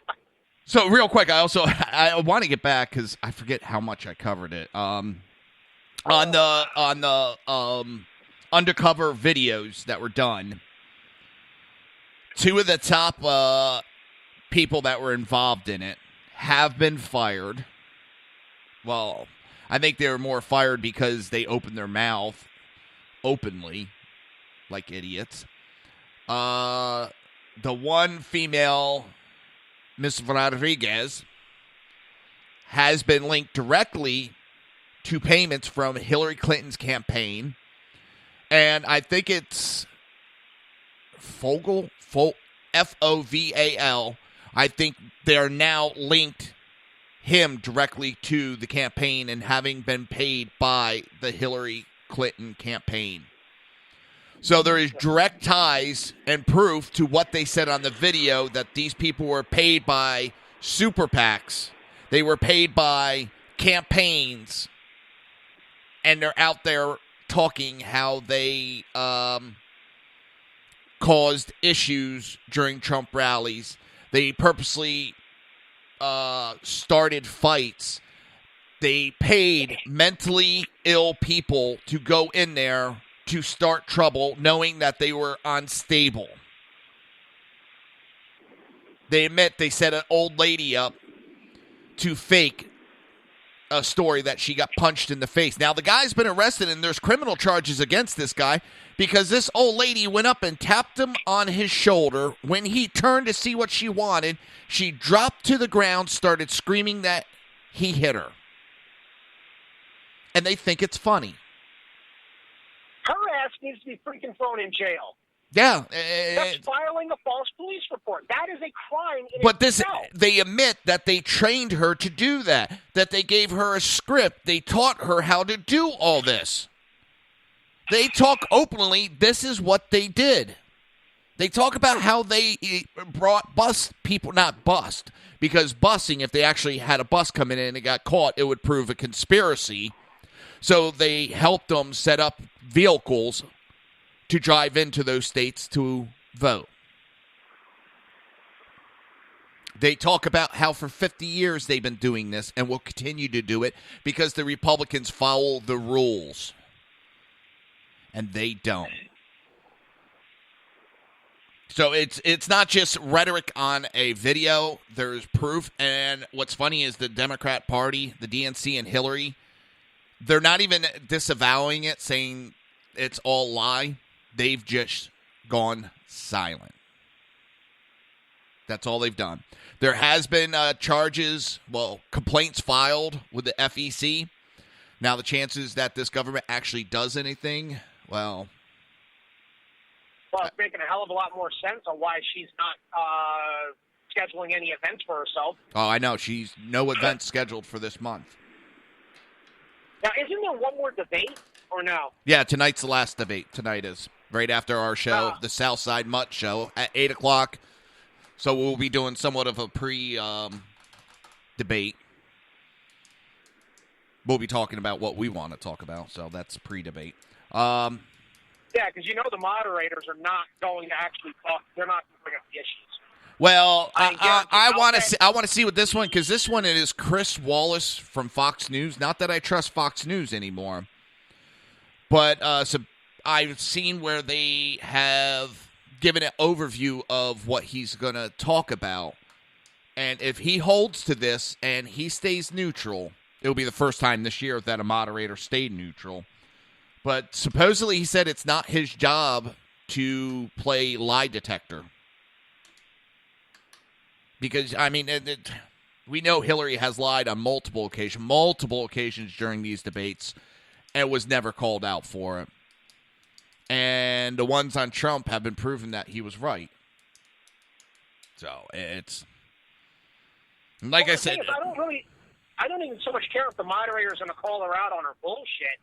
So real quick, I want to get back because I forget how much I covered it. On the undercover videos that were done, two of the top people that were involved in it have been fired. Well, I think they were more fired because they opened their mouth openly, like idiots. The one female, Ms. Rodriguez, has been linked directly to payments from Hillary Clinton's campaign. And I think it's Fogle, F-O-V-A-L. I think they're now linked him directly to the campaign and having been paid by the Hillary Clinton campaign. So there is direct ties and proof to what they said on the video that these people were paid by super PACs. They were paid by campaigns. And they're out there talking how they caused issues during Trump rallies. They purposely started fights. They paid mentally ill people to go in there to start trouble, knowing that they were unstable. They admit they set an old lady up to fake a story that she got punched in the face. Now, the guy's been arrested, and there's criminal charges against this guy because this old lady went up and tapped him on his shoulder. When he turned to see what she wanted, she dropped to the ground, started screaming that he hit her. And they think it's funny. Her ass needs to be freaking thrown in jail. Yeah. That's filing a false police report. That is a crime in But itself. they admit that they trained her to do that they gave her a script. They taught her how to do all this. They talk openly. This is what they did. They talk about how they brought because busing, if they actually had a bus come in and it got caught, it would prove a conspiracy. So they helped them set up vehicles to drive into those states to vote. They talk about how for 50 years they've been doing this and will continue to do it because the Republicans follow the rules. And they don't. So it's not just rhetoric on a video. There's proof. And what's funny is the Democrat Party, the DNC and Hillary, they're not even disavowing it, saying it's all lie. They've just gone silent. That's all they've done. There has been complaints filed with the FEC. Now, the chances that this government actually does anything, well, it's making a hell of a lot more sense on why she's not scheduling any events for herself. Oh, I know. She's no events scheduled for this month. Now, isn't there one more debate, or no? Yeah, tonight's the last debate. Tonight is right after our show, the Southside Mutt Show, at 8 o'clock. So we'll be doing somewhat of a pre-debate. We'll be talking about what we want to talk about, so that's pre-debate. Yeah, because you know the moderators are not going to actually talk. They're not going to bring up the issues. Well, I want to see what this one, because this one is Chris Wallace from Fox News. Not that I trust Fox News anymore, but so I've seen where they have given an overview of what he's going to talk about, and if he holds to this and he stays neutral, it'll be the first time this year that a moderator stayed neutral. But supposedly he said it's not his job to play lie detector. Because, I mean, we know Hillary has lied on multiple occasions during these debates, and was never called out for it. And the ones on Trump have been proven that he was right. So, it's... Like I said... I don't even so much care if the moderator's going to call her out on her bullshit.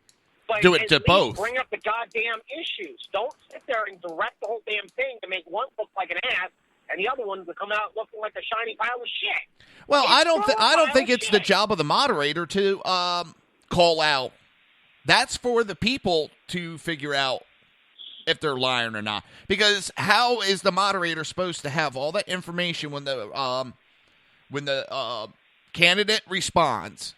But do it to both. Bring up the goddamn issues. Don't sit there and direct the whole damn thing to make one look like an ass and the other one to come out looking like a shiny pile of shit. Well, I don't think it's the job of the moderator to call out. That's for the people to figure out if they're lying or not. Because how is the moderator supposed to have all that information when the candidate responds?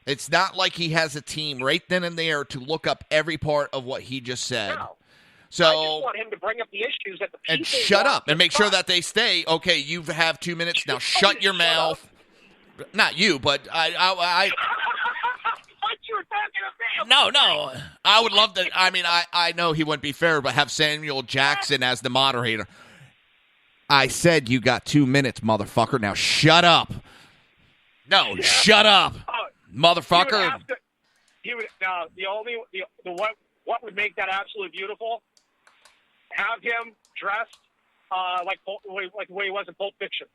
It's not like he has a team right then and there to look up every part of what he just said. No. So, I just want him to bring up the issues that the people and shut up and make sure that they stay. Okay, you have 2 minutes now. Shut your mouth. Not you, but I What you were talking about? No. I would love to. I mean, I know he wouldn't be fair, but have Samuel Jackson as the moderator. I said you got 2 minutes, motherfucker. Now shut up. No, shut up, motherfucker. What would make that absolutely beautiful? Have him dressed like the way he was in Pulp Fiction.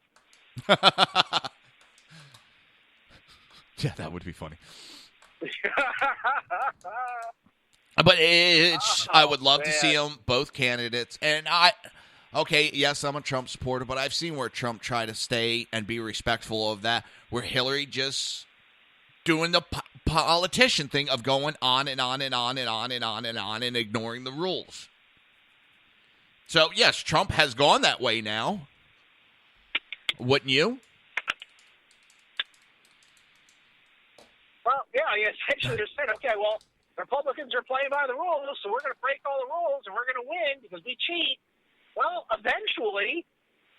Yeah, that would be funny. But I would love to see them, both candidates. And yes, I'm a Trump supporter, but I've seen where Trump tried to stay and be respectful of that, where Hillary just doing the politician thing of going on and on and on and on and on and on and ignoring the rules. So, yes, Trump has gone that way now. Wouldn't you? Well, yeah, essentially they're saying, okay, well, the Republicans are playing by the rules, so we're going to break all the rules and we're going to win because we cheat. Well, eventually,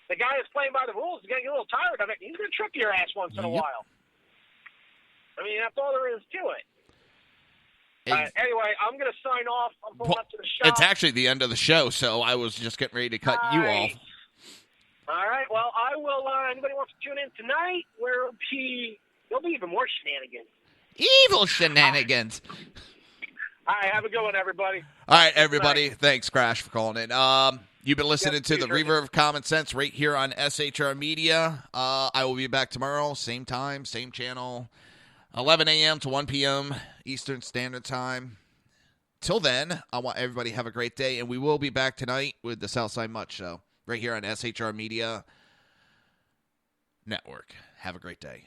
the guy that's playing by the rules is getting a little tired of it. He's going to trip your ass once in a while. I mean, that's all there is to it. Anyway, I'm going to sign off. I'm pulling up to the shop. It's actually the end of the show, so I was just getting ready to cut you off. All right. Well, I will. Anybody wants to tune in tonight? There'll be even more shenanigans. Evil shenanigans. All right. Have a good one, everybody. All right, everybody. Thanks, Crash, for calling in. You've been listening to the Reaver of Common Sense right here on SHR Media. I will be back tomorrow, same time, same channel, 11 a.m. to 1 p.m. Eastern Standard Time. Till then, I want everybody to have a great day, and we will be back tonight with the Southside Much Show right here on SHR Media Network. Have a great day.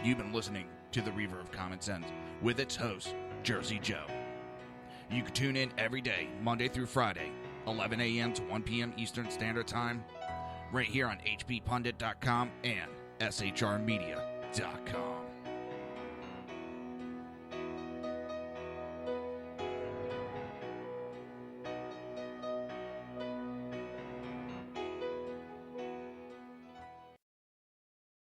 You've been listening to the Reaver of Common Sense with its host, Jersey Joe. You can tune in every day, Monday through Friday, 11 a.m. to 1 p.m. Eastern Standard Time, right here on hppundit.com and shrmedia.com.